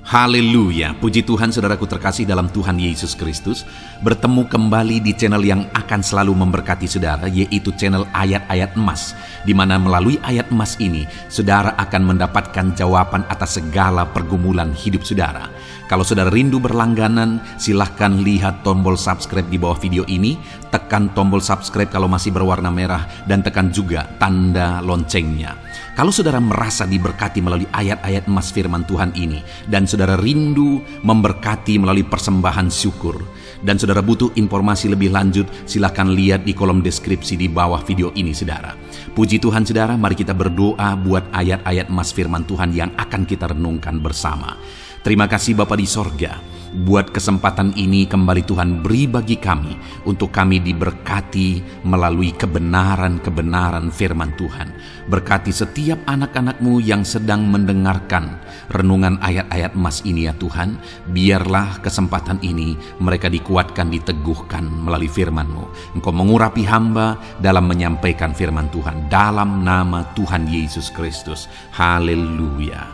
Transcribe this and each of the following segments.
Haleluya, puji Tuhan saudaraku terkasih dalam Tuhan Yesus Kristus. Bertemu kembali di channel yang akan selalu memberkati saudara, yaitu channel Ayat-Ayat Emas, di mana melalui ayat emas ini, saudara akan mendapatkan jawaban atas segala pergumulan hidup saudara. Kalau saudara rindu berlangganan, silahkan lihat tombol subscribe di bawah video ini, tekan tombol subscribe kalau masih berwarna merah, dan tekan juga tanda loncengnya. Kalau saudara merasa diberkati melalui ayat-ayat emas firman Tuhan ini, dan saudara rindu memberkati melalui persembahan syukur, dan saudara butuh informasi lebih lanjut, silakan lihat di kolom deskripsi di bawah video ini saudara. Puji Tuhan saudara, mari kita berdoa buat ayat-ayat emas firman Tuhan yang akan kita renungkan bersama. Terima kasih Bapa di sorga, buat kesempatan ini kembali Tuhan beri bagi kami, untuk kami diberkati melalui kebenaran-kebenaran firman Tuhan. Berkati setiap anak-anak-Mu yang sedang mendengarkan renungan ayat-ayat emas ini ya Tuhan. Biarlah kesempatan ini mereka dikuatkan, diteguhkan melalui firman-Mu. Engkau mengurapi hamba dalam menyampaikan firman Tuhan. Dalam nama Tuhan Yesus Kristus. Haleluya.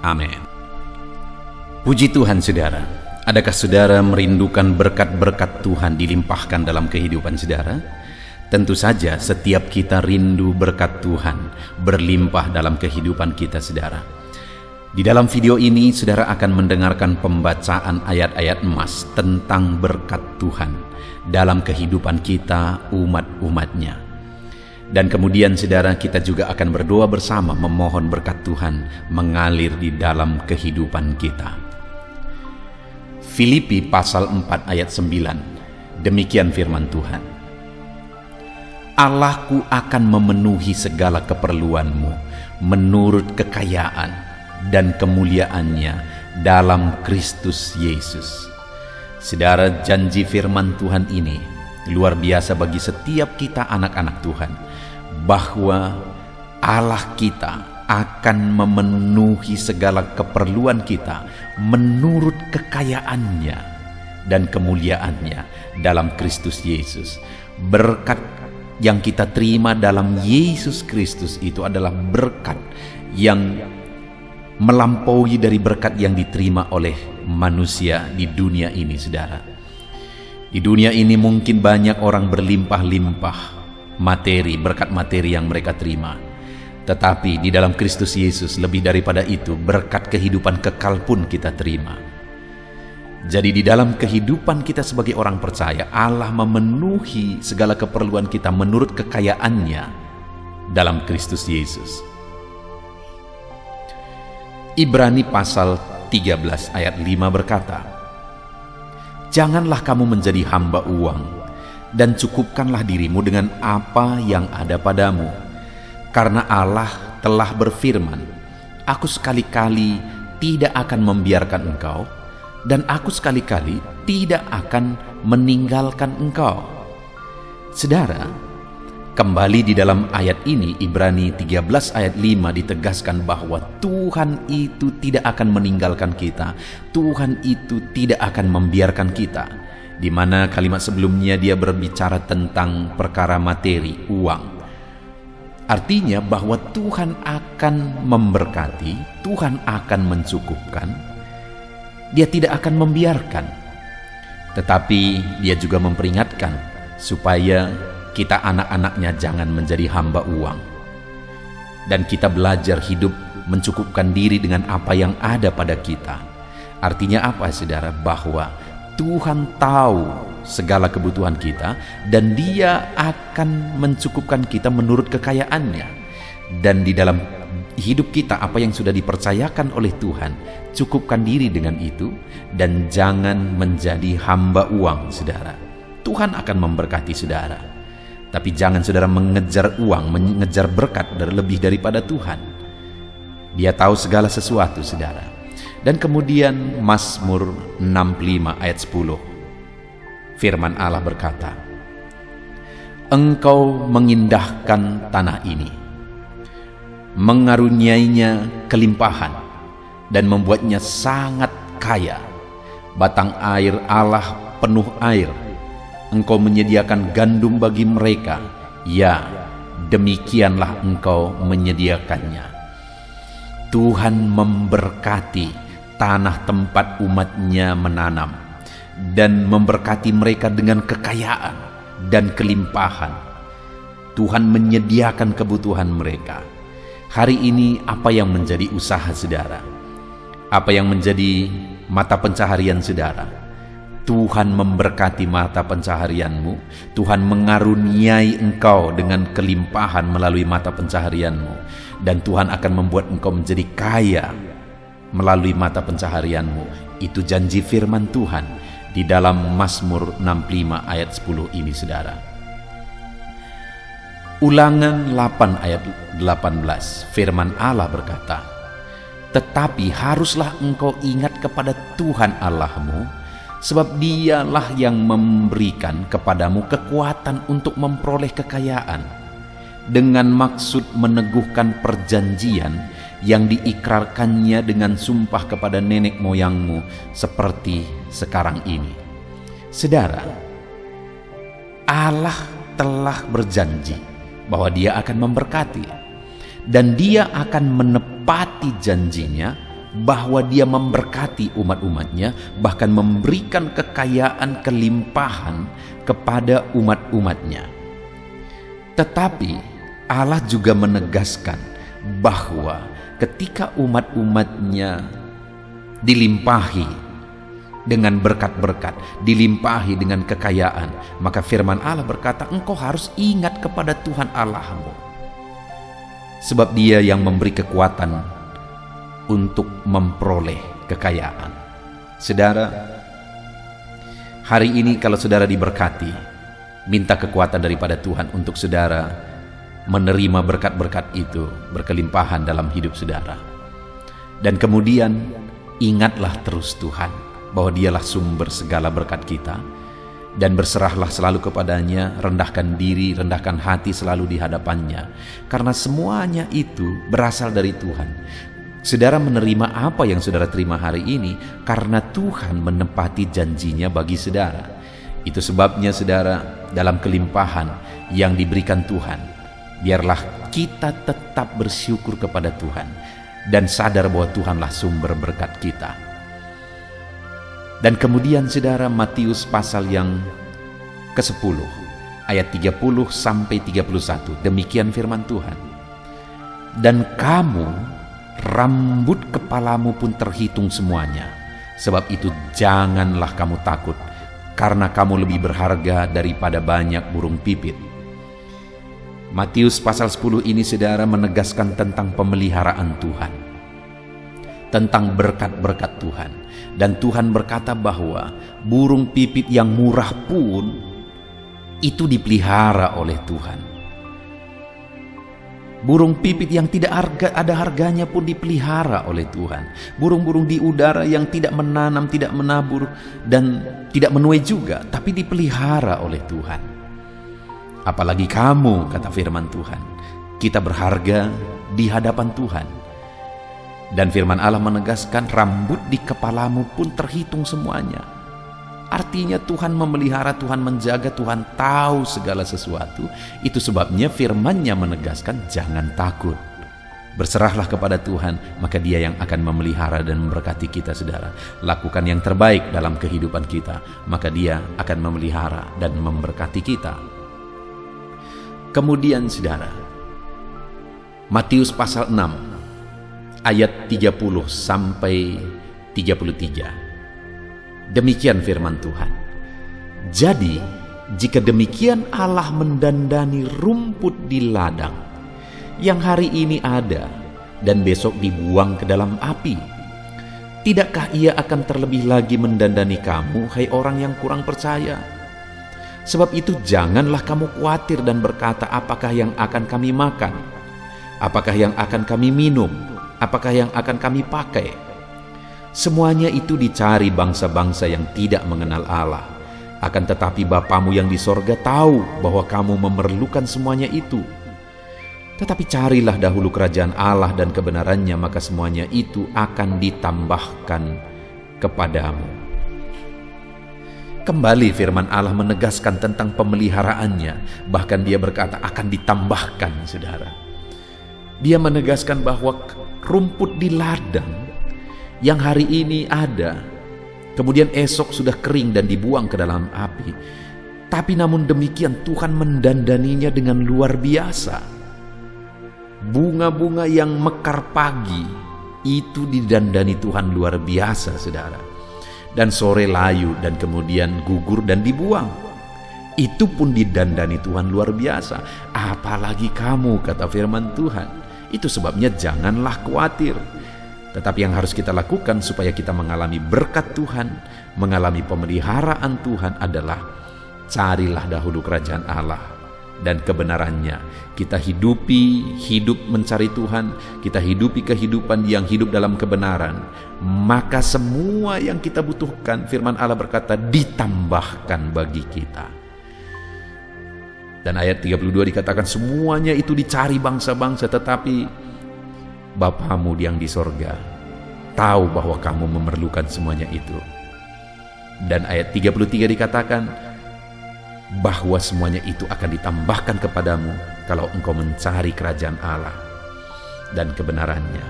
Amin. Puji Tuhan saudara. Adakah saudara merindukan berkat-berkat Tuhan dilimpahkan dalam kehidupan saudara? Tentu saja setiap kita rindu berkat Tuhan berlimpah dalam kehidupan kita saudara. Di dalam video ini saudara akan mendengarkan pembacaan ayat-ayat emas tentang berkat Tuhan dalam kehidupan kita umat-umatnya. Dan kemudian saudara, kita juga akan berdoa bersama memohon berkat Tuhan mengalir di dalam kehidupan kita. Filipi pasal 4 ayat 9. Demikian firman Tuhan. Allahku akan memenuhi segala keperluanmu menurut kekayaan dan kemuliaannya dalam Kristus Yesus. Saudara, janji firman Tuhan ini luar biasa bagi setiap kita anak-anak Tuhan, bahwa Allah kita akan memenuhi segala keperluan kita menurut kekayaannya dan kemuliaannya dalam Kristus Yesus. Berkat yang kita terima dalam Yesus Kristus itu adalah berkat yang melampaui dari berkat yang diterima oleh manusia di dunia ini saudara. Di dunia ini mungkin banyak orang berlimpah-limpah materi, berkat materi yang mereka terima. Tetapi di dalam Kristus Yesus lebih daripada itu, berkat kehidupan kekal pun kita terima. Jadi di dalam kehidupan kita sebagai orang percaya, Allah memenuhi segala keperluan kita menurut kekayaannya dalam Kristus Yesus. Ibrani pasal 13 ayat 5 berkata, janganlah kamu menjadi hamba uang, dan cukupkanlah dirimu dengan apa yang ada padamu. Karena Allah telah berfirman, aku sekali-kali tidak akan membiarkan engkau, dan aku sekali-kali tidak akan meninggalkan engkau. Saudara, kembali di dalam ayat ini, Ibrani 13 ayat 5 ditegaskan bahwa Tuhan itu tidak akan meninggalkan kita. Tuhan itu tidak akan membiarkan kita. Di mana kalimat sebelumnya dia berbicara tentang perkara materi, uang. Artinya bahwa Tuhan akan memberkati, Tuhan akan mencukupkan. Dia tidak akan membiarkan. Tetapi dia juga memperingatkan supaya kita anak-anaknya jangan menjadi hamba uang. Dan kita belajar hidup mencukupkan diri dengan apa yang ada pada kita. Artinya apa saudara? Bahwa Tuhan tahu segala kebutuhan kita, dan Dia akan mencukupkan kita menurut kekayaannya. Dan di dalam hidup kita, apa yang sudah dipercayakan oleh Tuhan, cukupkan diri dengan itu, dan jangan menjadi hamba uang saudara. Tuhan akan memberkati saudara, tapi jangan saudara mengejar uang, mengejar berkat lebih daripada Tuhan. Dia tahu segala sesuatu saudara. Dan kemudian Mazmur 65 ayat 10, firman Allah berkata, engkau mengindahkan tanah ini, mengaruniainya kelimpahan, dan membuatnya sangat kaya. Batang air Allah penuh air. Engkau menyediakan gandum bagi mereka, ya, demikianlah engkau menyediakannya. Tuhan memberkati, tanah tempat umatnya menanam, dan memberkati mereka dengan kekayaan dan kelimpahan. Tuhan menyediakan kebutuhan mereka. Hari ini apa yang menjadi usaha saudara? Apa yang menjadi mata pencaharian saudara? Tuhan memberkati mata pencaharianmu. Tuhan mengaruniai engkau dengan kelimpahan melalui mata pencaharianmu. Dan Tuhan akan membuat engkau menjadi kaya melalui mata pencaharianmu. Itu janji firman Tuhan di dalam Mazmur 65 ayat 10 ini saudara. Ulangan 8 ayat 18, firman Allah berkata, "Tetapi haruslah engkau ingat kepada Tuhan Allahmu, sebab dialah yang memberikan kepadamu kekuatan untuk memperoleh kekayaan, dengan maksud meneguhkan perjanjian yang diikrarkannya dengan sumpah kepada nenek moyangmu seperti sekarang ini." Saudara, Allah telah berjanji bahwa Dia akan memberkati, dan Dia akan menepati janjinya bahwa Dia memberkati umat-umatnya, bahkan memberikan kekayaan kelimpahan kepada umat-umatnya. Tetapi Allah juga menegaskan bahwa ketika umat-umatnya dilimpahi dengan berkat-berkat, dilimpahi dengan kekayaan, maka firman Allah berkata, engkau harus ingat kepada Tuhan Allahmu, sebab Dia yang memberi kekuatan untuk memperoleh kekayaan. Saudara, hari ini kalau saudara diberkati, minta kekuatan daripada Tuhan untuk saudara menerima berkat-berkat itu berkelimpahan dalam hidup saudara. Dan kemudian ingatlah terus Tuhan bahwa Dialah sumber segala berkat kita, dan berserahlah selalu kepadanya, rendahkan diri, rendahkan hati selalu di hadapannya, karena semuanya itu berasal dari Tuhan. Saudara menerima apa yang saudara terima hari ini karena Tuhan menepati janjinya bagi saudara. Itu sebabnya saudara, dalam kelimpahan yang diberikan Tuhan, biarlah kita tetap bersyukur kepada Tuhan dan sadar bahwa Tuhanlah sumber berkat kita. Dan kemudian saudara, Matius pasal yang ke-10 ayat 30 sampai 31, demikian firman Tuhan. Dan kamu, rambut kepalamu pun terhitung semuanya. Sebab itu janganlah kamu takut, karena kamu lebih berharga daripada banyak burung pipit. Matius pasal 10 ini saudara menegaskan tentang pemeliharaan Tuhan, tentang berkat-berkat Tuhan. Dan Tuhan berkata bahwa burung pipit yang murah pun itu dipelihara oleh Tuhan. Burung pipit yang tidak ada harganya pun dipelihara oleh Tuhan. Burung-burung di udara yang tidak menanam, tidak menabur, dan tidak menuai juga, tapi dipelihara oleh Tuhan. Apalagi kamu, kata firman Tuhan, kita berharga di hadapan Tuhan. Dan firman Allah menegaskan rambut di kepalamu pun terhitung semuanya. Artinya Tuhan memelihara, Tuhan menjaga, Tuhan tahu segala sesuatu. Itu sebabnya firman-Nya menegaskan jangan takut. Berserahlah kepada Tuhan, maka Dia yang akan memelihara dan memberkati kita saudara. Lakukan yang terbaik dalam kehidupan kita, maka Dia akan memelihara dan memberkati kita. Kemudian saudara, Matius pasal 6 ayat 30 sampai 33. Demikian firman Tuhan. Jadi, jika demikian Allah mendandani rumput di ladang, yang hari ini ada dan besok dibuang ke dalam api, tidakkah Ia akan terlebih lagi mendandani kamu, hai orang yang kurang percaya? Sebab itu janganlah kamu khawatir dan berkata, apakah yang akan kami makan? Apakah yang akan kami minum? Apakah yang akan kami pakai? Semuanya itu dicari bangsa-bangsa yang tidak mengenal Allah. Akan tetapi Bapamu yang di sorga tahu bahwa kamu memerlukan semuanya itu. Tetapi carilah dahulu kerajaan Allah dan kebenarannya, maka semuanya itu akan ditambahkan kepadamu. Kembali firman Allah menegaskan tentang pemeliharaannya. Bahkan Dia berkata akan ditambahkan, saudara. Dia menegaskan bahwa rumput di ladang yang hari ini ada, kemudian esok sudah kering dan dibuang ke dalam api. Tapi namun demikian Tuhan mendandaninya dengan luar biasa. Bunga-bunga yang mekar pagi itu didandani Tuhan luar biasa, saudara. Dan sore layu dan kemudian gugur dan dibuang. Itu pun didandani Tuhan luar biasa. Apalagi kamu, kata firman Tuhan. Itu sebabnya janganlah khawatir. Tetapi yang harus kita lakukan supaya kita mengalami berkat Tuhan, mengalami pemeliharaan Tuhan adalah carilah dahulu kerajaan Allah dan kebenarannya. Kita hidup mencari Tuhan, kita hidupi kehidupan yang hidup dalam kebenaran. Maka semua yang kita butuhkan, firman Allah berkata, ditambahkan bagi kita. Dan ayat 32 dikatakan semuanya itu dicari bangsa-bangsa, tetapi Bapamu yang di sorga tahu bahwa kamu memerlukan semuanya itu. Dan ayat 33 dikatakan bahwa semuanya itu akan ditambahkan kepadamu kalau engkau mencari kerajaan Allah dan kebenarannya.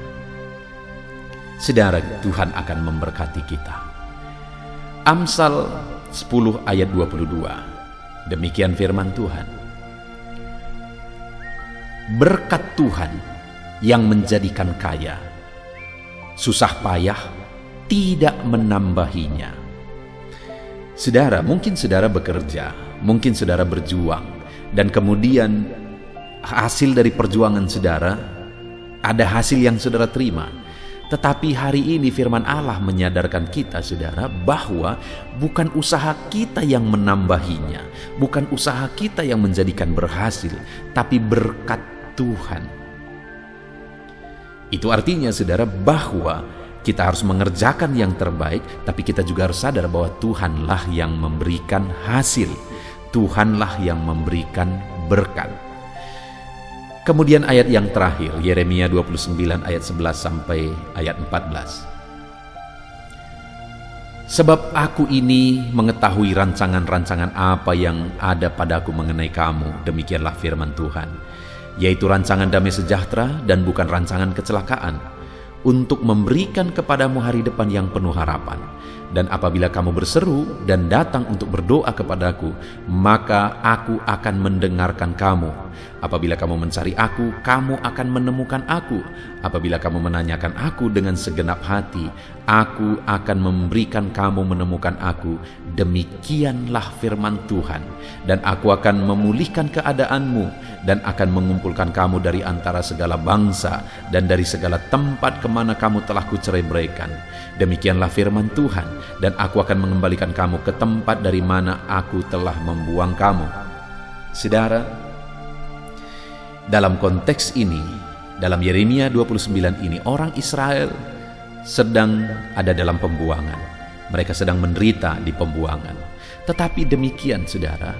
Saudara, Tuhan akan memberkati kita. Amsal 10 ayat 22. Demikian firman Tuhan. Berkat Tuhan yang menjadikan kaya, susah payah tidak menambahinya. Saudara, mungkin saudara bekerja, mungkin saudara berjuang, dan kemudian hasil dari perjuangan saudara, ada hasil yang saudara terima. Tetapi hari ini firman Allah menyadarkan kita, saudara, bahwa bukan usaha kita yang menambahinya, bukan usaha kita yang menjadikan berhasil, tapi berkat Tuhan. Itu artinya, saudara, bahwa kita harus mengerjakan yang terbaik, tapi kita juga harus sadar bahwa Tuhanlah yang memberikan hasil. Tuhanlah yang memberikan berkat. Kemudian ayat yang terakhir, Yeremia 29 ayat 11 sampai ayat 14. Sebab aku ini mengetahui rancangan-rancangan apa yang ada padaku mengenai kamu, demikianlah firman Tuhan, yaitu rancangan damai sejahtera dan bukan rancangan kecelakaan, untuk memberikan kepadamu hari depan yang penuh harapan. Dan apabila kamu berseru dan datang untuk berdoa kepadaku, maka aku akan mendengarkan kamu. Apabila kamu mencari aku, kamu akan menemukan aku. Apabila kamu menanyakan aku dengan segenap hati, aku akan memberikan kamu menemukan aku. Demikianlah firman Tuhan. Dan aku akan memulihkan keadaanmu dan akan mengumpulkan kamu dari antara segala bangsa dan dari segala tempat kemana kamu telah kucerai-beraikan. Demikianlah firman Tuhan, dan aku akan mengembalikan kamu ke tempat dari mana aku telah membuang kamu. Saudara, dalam konteks ini, dalam Yeremia 29 ini, orang Israel sedang ada dalam pembuangan. Mereka sedang menderita di pembuangan. Tetapi demikian, saudara,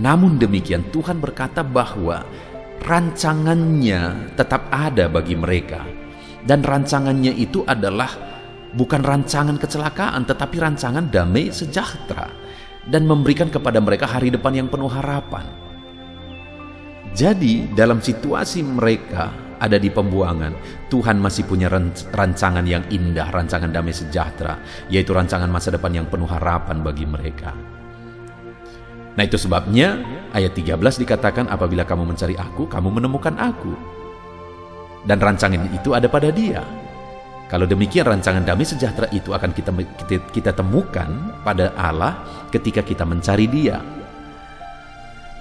namun demikian Tuhan berkata bahwa rancangannya tetap ada bagi mereka. Dan rancangannya itu adalah bukan rancangan kecelakaan, tetapi rancangan damai sejahtera, dan memberikan kepada mereka hari depan yang penuh harapan. Jadi dalam situasi mereka ada di pembuangan, Tuhan masih punya rancangan yang indah, rancangan damai sejahtera, yaitu rancangan masa depan yang penuh harapan bagi mereka. Nah, itu sebabnya ayat 13 dikatakan, apabila kamu mencari aku, kamu menemukan aku. Dan rancangan itu ada pada Dia. Kalau demikian, rancangan damai sejahtera itu akan kita temukan pada Allah ketika kita mencari Dia.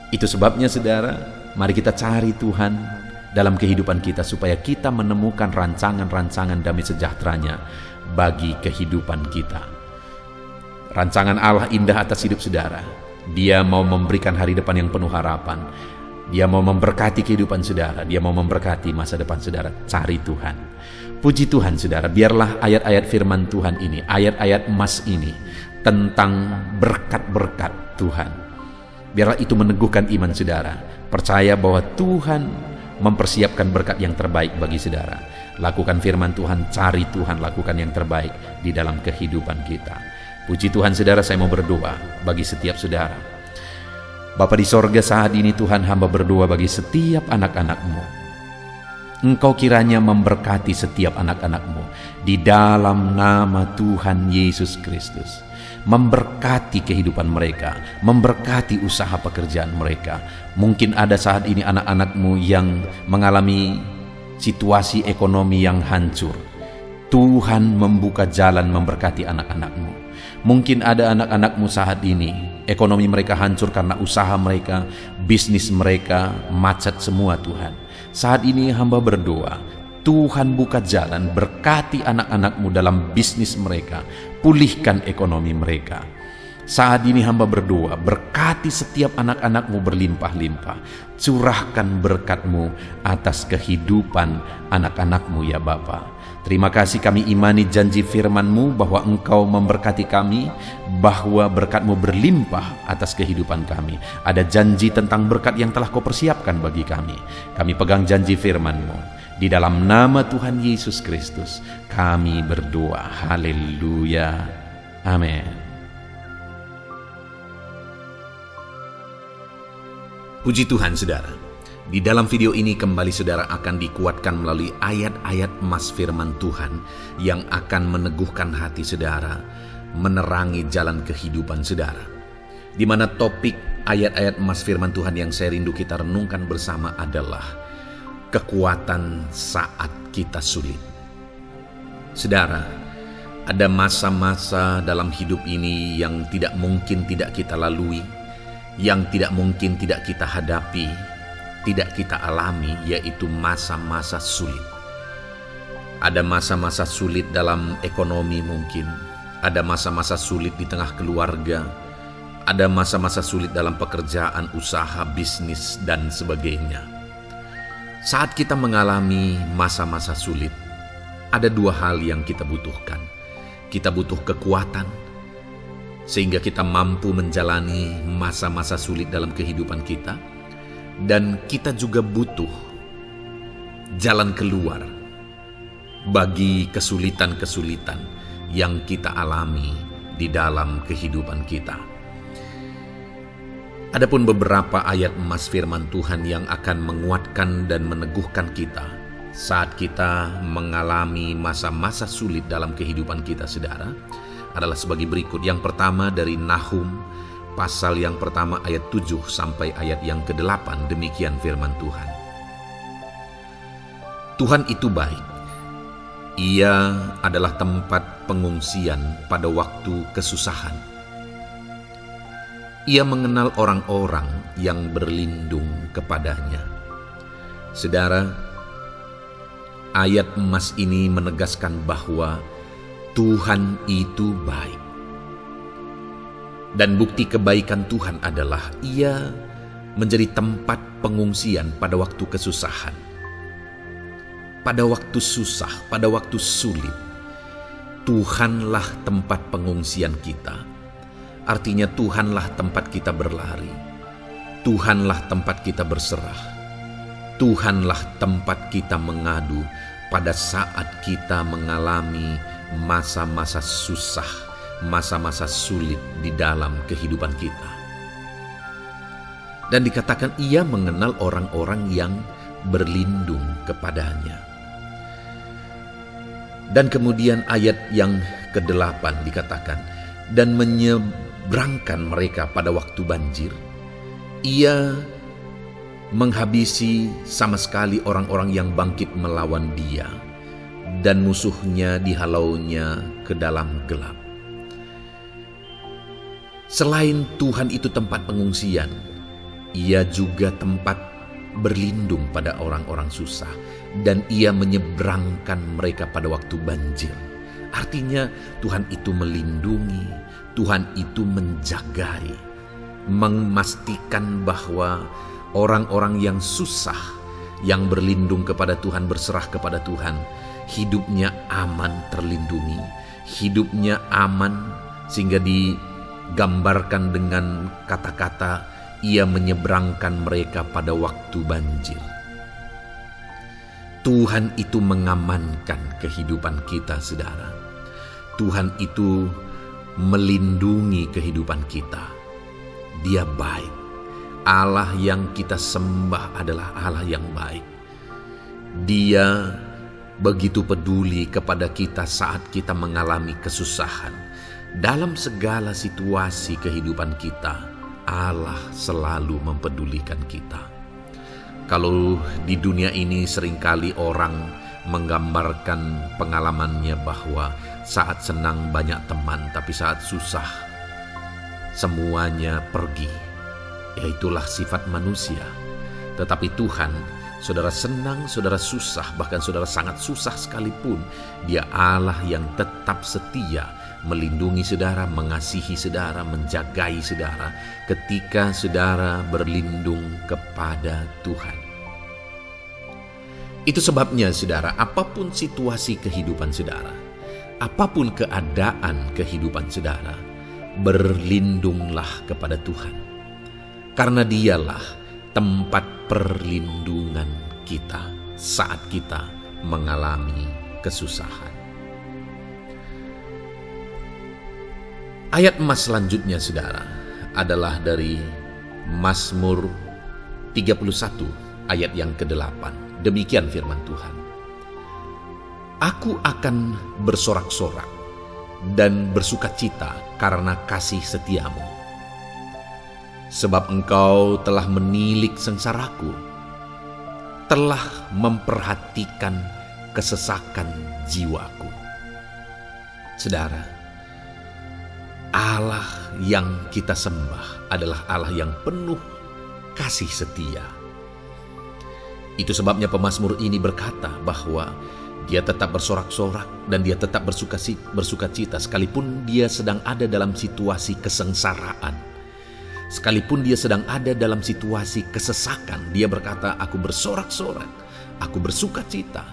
Itu sebabnya, saudara, mari kita cari Tuhan dalam kehidupan kita supaya kita menemukan rancangan-rancangan damai sejahteranya bagi kehidupan kita. Rancangan Allah indah atas hidup saudara. Dia mau memberikan hari depan yang penuh harapan. Dia mau memberkati kehidupan saudara. Dia mau memberkati masa depan saudara. Cari Tuhan. Puji Tuhan, saudara, biarlah ayat-ayat firman Tuhan ini, ayat-ayat emas ini tentang berkat-berkat Tuhan, biarlah itu meneguhkan iman saudara. Percaya bahwa Tuhan mempersiapkan berkat yang terbaik bagi saudara. Lakukan firman Tuhan, cari Tuhan, lakukan yang terbaik di dalam kehidupan kita. Puji Tuhan, saudara, saya mau berdoa bagi setiap saudara. Bapa di sorga, saat ini Tuhan, hamba berdoa bagi setiap anak-anak-Mu. Engkau kiranya memberkati setiap anak-anak-Mu di dalam nama Tuhan Yesus Kristus. Memberkati kehidupan mereka, memberkati usaha pekerjaan mereka. Mungkin ada saat ini anak-anak-Mu yang mengalami situasi ekonomi yang hancur. Tuhan membuka jalan memberkati anak-anak-Mu. Mungkin ada anak-anak-Mu saat ini ekonomi mereka hancur karena usaha mereka, bisnis mereka macet semua Tuhan. Saat ini hamba berdoa, Tuhan buka jalan, berkati anak-anak-Mu dalam bisnis mereka, pulihkan ekonomi mereka. Saat ini hamba berdoa, berkati setiap anak-anak-Mu berlimpah-limpah, curahkan berkat-Mu atas kehidupan anak-anak-Mu ya Bapa. Terima kasih, kami imani janji firman-Mu bahwa Engkau memberkati kami, bahwa berkat-Mu berlimpah atas kehidupan kami. Ada janji tentang berkat yang telah Kau persiapkan bagi kami. Kami pegang janji firman-Mu. Di dalam nama Tuhan Yesus Kristus, kami berdoa. Haleluya. Amin. Puji Tuhan, saudara. Di dalam video ini kembali saudara akan dikuatkan melalui ayat-ayat emas firman Tuhan yang akan meneguhkan hati saudara, menerangi jalan kehidupan saudara. Di mana topik ayat-ayat emas firman Tuhan yang saya rindu kita renungkan bersama adalah kekuatan saat kita sulit. Saudara, ada masa-masa dalam hidup ini yang tidak mungkin tidak kita lalui, yang tidak mungkin tidak kita hadapi, tidak kita alami, yaitu masa-masa sulit. Ada masa-masa sulit dalam ekonomi mungkin, ada masa-masa sulit di tengah keluarga, ada masa-masa sulit dalam pekerjaan, usaha, bisnis, dan sebagainya. Saat kita mengalami masa-masa sulit, ada dua hal yang kita butuhkan. Kita butuh kekuatan, sehingga kita mampu menjalani masa-masa sulit dalam kehidupan kita. Dan kita juga butuh jalan keluar bagi kesulitan-kesulitan yang kita alami di dalam kehidupan kita. Adapun beberapa ayat emas firman Tuhan yang akan menguatkan dan meneguhkan kita saat kita mengalami masa-masa sulit dalam kehidupan kita, saudara, adalah sebagai berikut. Yang pertama dari Nahum pasal yang pertama ayat 7 sampai ayat yang ke-8, demikian firman Tuhan. Tuhan itu baik. Ia adalah tempat pengungsian pada waktu kesusahan. Ia mengenal orang-orang yang berlindung kepadanya. Saudara, ayat emas ini menegaskan bahwa Tuhan itu baik. Dan bukti kebaikan Tuhan adalah Ia menjadi tempat pengungsian pada waktu kesusahan. Pada waktu susah, pada waktu sulit, Tuhanlah tempat pengungsian kita. Artinya Tuhanlah tempat kita berlari. Tuhanlah tempat kita berserah. Tuhanlah tempat kita mengadu pada saat kita mengalami masa-masa susah, masa-masa sulit di dalam kehidupan kita. Dan dikatakan Ia mengenal orang-orang yang berlindung kepadanya. Dan kemudian ayat yang ke-8 dikatakan, dan menyeberangkan mereka pada waktu banjir. Ia menghabisi sama sekali orang-orang yang bangkit melawan Dia, dan musuhnya dihalaunya ke dalam gelap. Selain Tuhan itu tempat pengungsian, Ia juga tempat berlindung pada orang-orang susah, dan Ia menyeberangkan mereka pada waktu banjir. Artinya Tuhan itu melindungi, Tuhan itu menjagai, memastikan bahwa orang-orang yang susah, yang berlindung kepada Tuhan, berserah kepada Tuhan, hidupnya aman, terlindungi, hidupnya aman, sehingga digambarkan dengan kata-kata Ia menyeberangkan mereka pada waktu banjir. Tuhan itu mengamankan kehidupan kita, saudara. Tuhan itu melindungi kehidupan kita. Dia baik. Allah yang kita sembah adalah Allah yang baik. Dia begitu peduli kepada kita saat kita mengalami kesusahan. Dalam segala situasi kehidupan kita, Allah selalu mempedulikan kita. Kalau di dunia ini seringkali orang menggambarkan pengalamannya bahwa saat senang banyak teman, tapi saat susah semuanya pergi. Ya, itulah sifat manusia. Tetapi Tuhan, saudara senang, saudara susah, bahkan saudara sangat susah sekalipun, Dia Allah yang tetap setia melindungi saudara, mengasihi saudara, menjagai saudara ketika saudara berlindung kepada Tuhan. Itu sebabnya saudara, apapun situasi kehidupan saudara, apapun keadaan kehidupan saudara, berlindunglah kepada Tuhan. Karena Dialah tempat perlindungan kita saat kita mengalami kesusahan. Ayat emas selanjutnya saudara adalah dari Mazmur 31 ayat yang ke-8. Demikian firman Tuhan. Aku akan bersorak-sorak dan bersukacita karena kasih setiamu. Sebab engkau telah menilik sengsaraku, telah memperhatikan kesesakan jiwaku. Saudara, Allah yang kita sembah adalah Allah yang penuh kasih setia. Itu sebabnya pemazmur ini berkata bahwa dia tetap bersorak-sorak dan dia tetap bersukacita sekalipun dia sedang ada dalam situasi kesengsaraan. Sekalipun dia sedang ada dalam situasi kesesakan, dia berkata, aku bersorak-sorak, aku bersukacita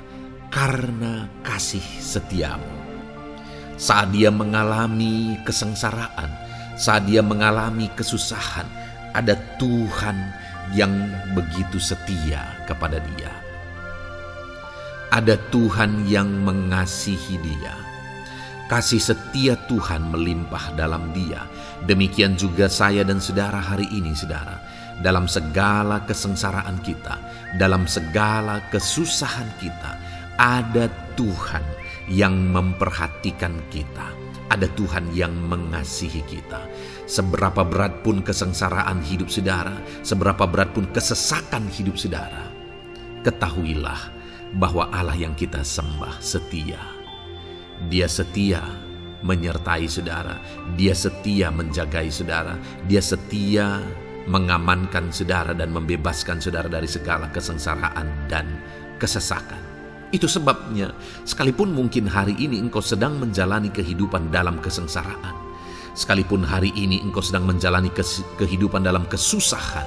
karena kasih setiamu. Saat dia mengalami kesengsaraan, saat dia mengalami kesusahan, ada Tuhan yang begitu setia kepada dia. Ada Tuhan yang mengasihi dia. Kasih setia Tuhan melimpah dalam dia. Demikian juga saya dan saudara hari ini, saudara. Dalam segala kesengsaraan kita, dalam segala kesusahan kita, ada Tuhan yang memperhatikan kita. Ada Tuhan yang mengasihi kita. Seberapa berat pun kesengsaraan hidup saudara, seberapa berat pun kesesakan hidup saudara, ketahuilah bahwa Allah yang kita sembah setia. Dia setia menyertai saudara, Dia setia menjagai saudara, Dia setia mengamankan saudara dan membebaskan saudara dari segala kesengsaraan dan kesesakan. Itu sebabnya sekalipun mungkin hari ini engkau sedang menjalani kehidupan dalam kesengsaraan, sekalipun hari ini engkau sedang menjalani kehidupan dalam kesusahan,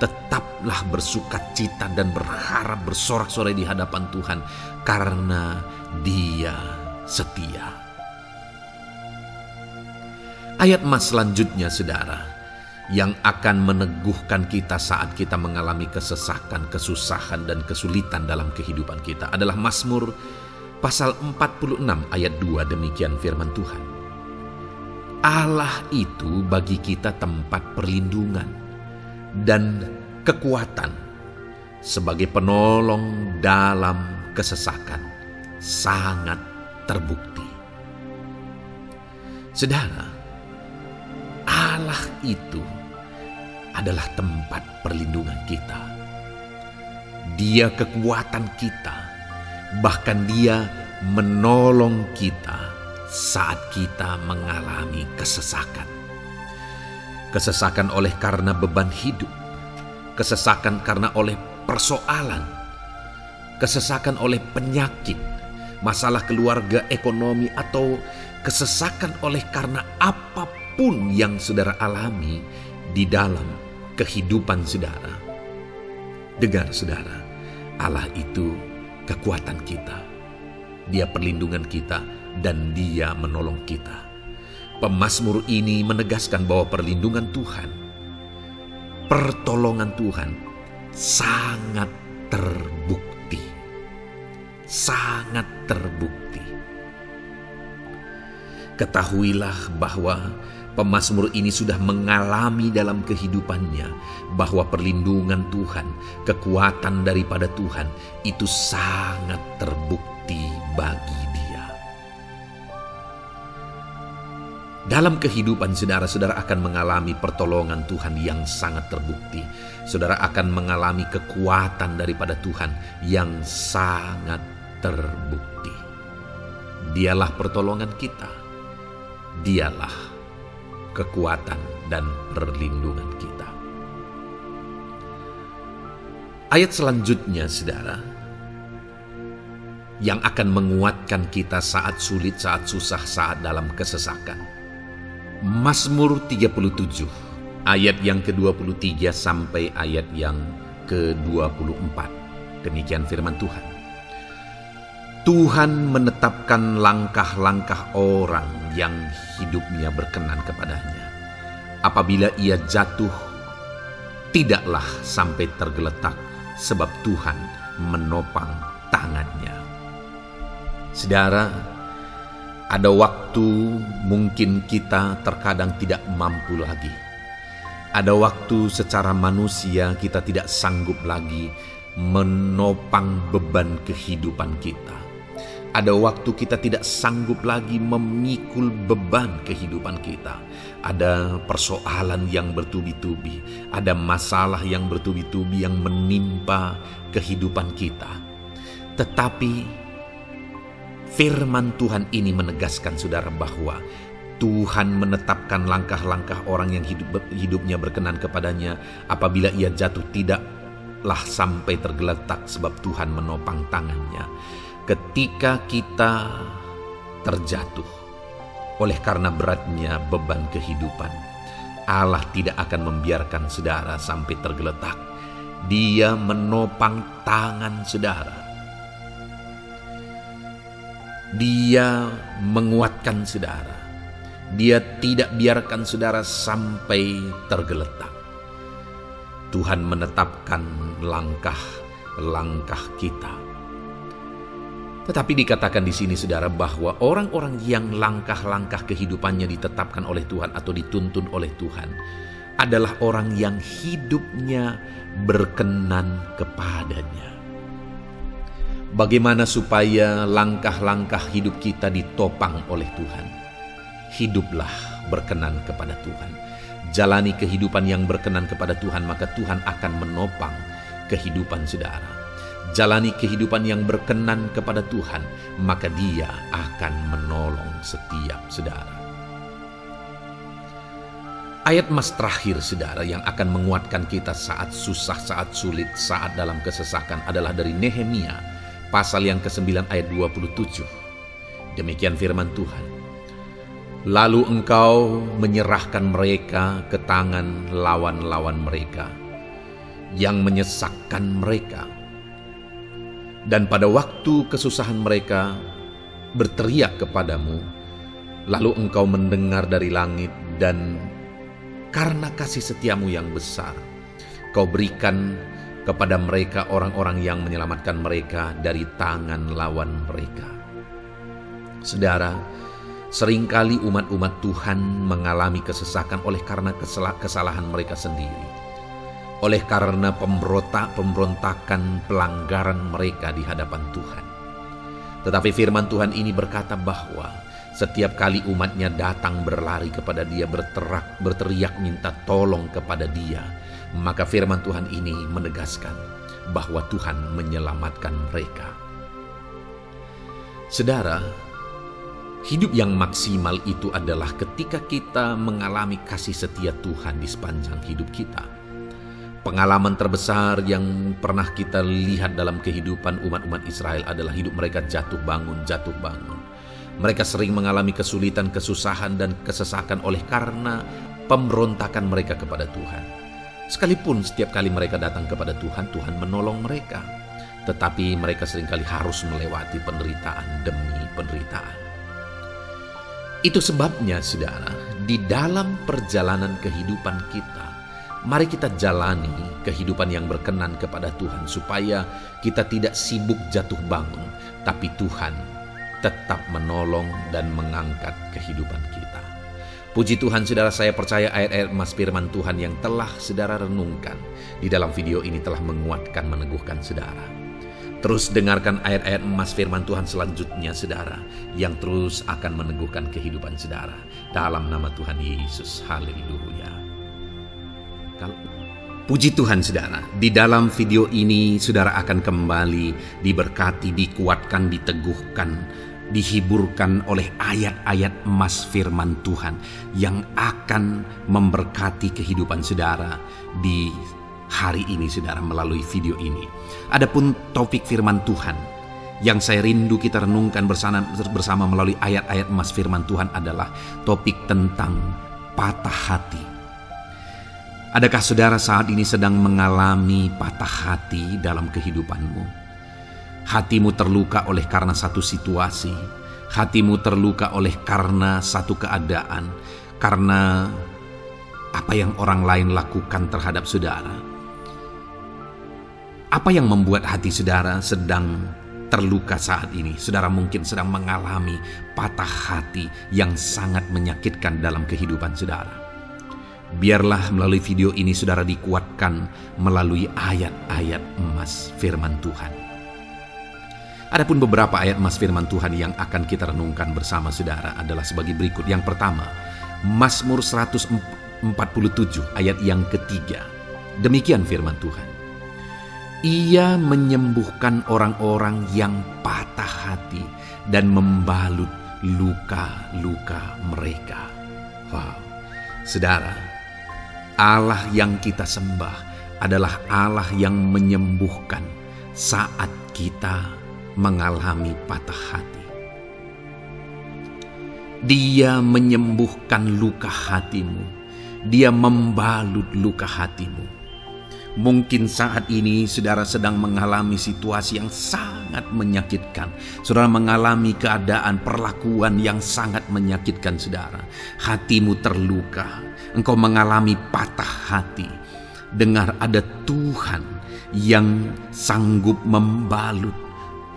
tetaplah bersukacita dan berharap bersorak-sorai di hadapan Tuhan karena Dia setia. Ayat emas selanjutnya saudara, yang akan meneguhkan kita saat kita mengalami kesesakan, kesusahan, dan kesulitan dalam kehidupan kita adalah Mazmur pasal 46 ayat 2. Demikian firman Tuhan. Allah itu bagi kita tempat perlindungan dan kekuatan sebagai penolong dalam kesesakan, sangat terbukti. Saudara, Allah itu adalah tempat perlindungan kita. Dia kekuatan kita, bahkan Dia menolong kita saat kita mengalami kesesakan. Kesesakan oleh karena beban hidup, kesesakan karena oleh persoalan, kesesakan oleh penyakit, masalah keluarga, ekonomi, atau kesesakan oleh karena apapun yang saudara alami di dalam kehidupan saudara. Dengar saudara, Allah itu kekuatan kita, Dia perlindungan kita, dan Dia menolong kita. Pemazmur ini menegaskan bahwa perlindungan Tuhan, pertolongan Tuhan sangat terbukti. Sangat terbukti. Ketahuilah bahwa pemazmur ini sudah mengalami dalam kehidupannya bahwa perlindungan Tuhan, kekuatan daripada Tuhan itu sangat terbukti bagi dia. Dalam kehidupan saudara akan mengalami pertolongan Tuhan yang sangat terbukti. Saudara akan mengalami kekuatan daripada Tuhan yang sangat terbukti. Dialah pertolongan kita. Dialah kekuatan dan perlindungan kita. Ayat selanjutnya, saudara, yang akan menguatkan kita saat sulit, saat susah, saat dalam kesesakan. Mazmur 37, ayat yang ke-23 sampai ayat yang ke-24. Demikian firman Tuhan. Tuhan menetapkan langkah-langkah orang yang hidupnya berkenan kepadanya. Apabila ia jatuh, tidaklah sampai tergeletak, sebab Tuhan menopang tangannya. Saudara, ada waktu mungkin kita terkadang tidak mampu lagi. Ada waktu secara manusia kita tidak sanggup lagi menopang beban kehidupan kita. Ada waktu kita tidak sanggup lagi memikul beban kehidupan kita. Ada persoalan yang bertubi-tubi, ada masalah yang bertubi-tubi yang menimpa kehidupan kita. Tetapi firman Tuhan ini menegaskan saudara bahwa Tuhan menetapkan langkah-langkah orang yang hidupnya berkenan kepadanya. Apabila ia jatuh, tidaklah sampai tergeletak, sebab Tuhan menopang tangannya. Ketika kita terjatuh oleh karena beratnya beban kehidupan, Allah tidak akan membiarkan saudara sampai tergeletak. Dia menopang tangan saudara. Dia menguatkan saudara. Dia tidak biarkan saudara sampai tergeletak. Tuhan menetapkan langkah-langkah kita. Tetapi dikatakan di sini saudara bahwa orang-orang yang langkah-langkah kehidupannya ditetapkan oleh Tuhan atau dituntun oleh Tuhan adalah orang yang hidupnya berkenan kepadanya. Bagaimana supaya langkah-langkah hidup kita ditopang oleh Tuhan? Hiduplah berkenan kepada Tuhan. Jalani kehidupan yang berkenan kepada Tuhan, maka Tuhan akan menopang kehidupan saudara. Jalani kehidupan yang berkenan kepada Tuhan, maka Dia akan menolong setiap saudara. Ayat mas terakhir saudara yang akan menguatkan kita saat susah, saat sulit, saat dalam kesesakan adalah dari Nehemia pasal yang ke-9 ayat 27. Demikian firman Tuhan. Lalu engkau menyerahkan mereka ke tangan lawan-lawan mereka yang menyesakkan mereka. Dan pada waktu kesusahan mereka berteriak kepadamu, lalu engkau mendengar dari langit, dan karena kasih setiamu yang besar, kau berikan kepada mereka orang-orang yang menyelamatkan mereka dari tangan lawan mereka. Saudara, seringkali umat-umat Tuhan mengalami kesesakan oleh karena kesalahan mereka sendiri. Oleh karena pemberontakan, pelanggaran mereka di hadapan Tuhan. Tetapi firman Tuhan ini berkata bahwa setiap kali umatnya datang berlari kepada Dia, berteriak minta tolong kepada Dia, maka firman Tuhan ini menegaskan bahwa Tuhan menyelamatkan mereka. Saudara, hidup yang maksimal itu adalah ketika kita mengalami kasih setia Tuhan di sepanjang hidup kita. Pengalaman terbesar yang pernah kita lihat dalam kehidupan umat-umat Israel adalah hidup mereka jatuh bangun. Mereka sering mengalami kesulitan, kesusahan, dan kesesakan oleh karena pemberontakan mereka kepada Tuhan. Sekalipun setiap kali mereka datang kepada Tuhan, Tuhan menolong mereka. Tetapi mereka seringkali harus melewati penderitaan demi penderitaan. Itu sebabnya, saudara, di dalam perjalanan kehidupan kita, mari kita jalani kehidupan yang berkenan kepada Tuhan supaya kita tidak sibuk jatuh bangun, tapi Tuhan tetap menolong dan mengangkat kehidupan kita. Puji Tuhan, saudara, saya percaya ayat-ayat emas firman Tuhan yang telah saudara renungkan di dalam video ini telah menguatkan, meneguhkan saudara. Terus dengarkan ayat-ayat emas firman Tuhan selanjutnya, saudara, yang terus akan meneguhkan kehidupan saudara. Dalam nama Tuhan Yesus, haleluya. Puji Tuhan, saudara, di dalam video ini saudara akan kembali diberkati, dikuatkan, diteguhkan, dihiburkan oleh ayat-ayat emas firman Tuhan yang akan memberkati kehidupan saudara di hari ini, saudara, melalui video ini. Adapun topik firman Tuhan yang saya rindu kita renungkan bersama melalui ayat-ayat emas firman Tuhan adalah topik tentang patah hati. Adakah saudara saat ini sedang mengalami patah hati dalam kehidupanmu? Hatimu terluka oleh karena satu situasi, hatimu terluka oleh karena satu keadaan, karena apa yang orang lain lakukan terhadap saudara. Apa yang membuat hati saudara sedang terluka saat ini? Saudara mungkin sedang mengalami patah hati yang sangat menyakitkan dalam kehidupan saudara. Biarlah melalui video ini saudara dikuatkan melalui ayat-ayat emas firman Tuhan. Adapun beberapa ayat emas firman Tuhan yang akan kita renungkan bersama saudara adalah sebagai berikut. Yang pertama, Mazmur 147 ayat yang ketiga. Demikian firman Tuhan. Ia menyembuhkan orang-orang yang patah hati dan membalut luka-luka mereka. Wow, saudara, Allah yang kita sembah adalah Allah yang menyembuhkan saat kita mengalami patah hati. Dia menyembuhkan luka hatimu. Dia membalut luka hatimu. Mungkin saat ini saudara sedang mengalami situasi yang sangat menyakitkan. Saudara mengalami keadaan perlakuan yang sangat menyakitkan saudara. Hatimu terluka. Engkau mengalami patah hati. Dengar, ada Tuhan yang sanggup membalut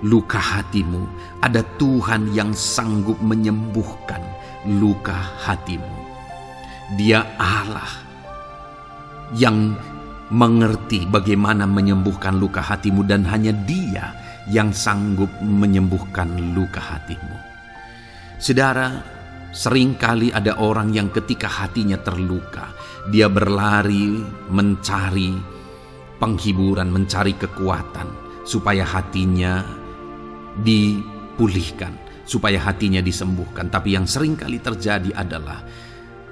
luka hatimu. Ada Tuhan yang sanggup menyembuhkan luka hatimu. Dia Allah yang mengerti bagaimana menyembuhkan luka hatimu, dan hanya Dia yang sanggup menyembuhkan luka hatimu. Saudara, seringkali ada orang yang ketika hatinya terluka, dia berlari mencari penghiburan, mencari kekuatan supaya hatinya dipulihkan, supaya hatinya disembuhkan. Tapi yang seringkali terjadi adalah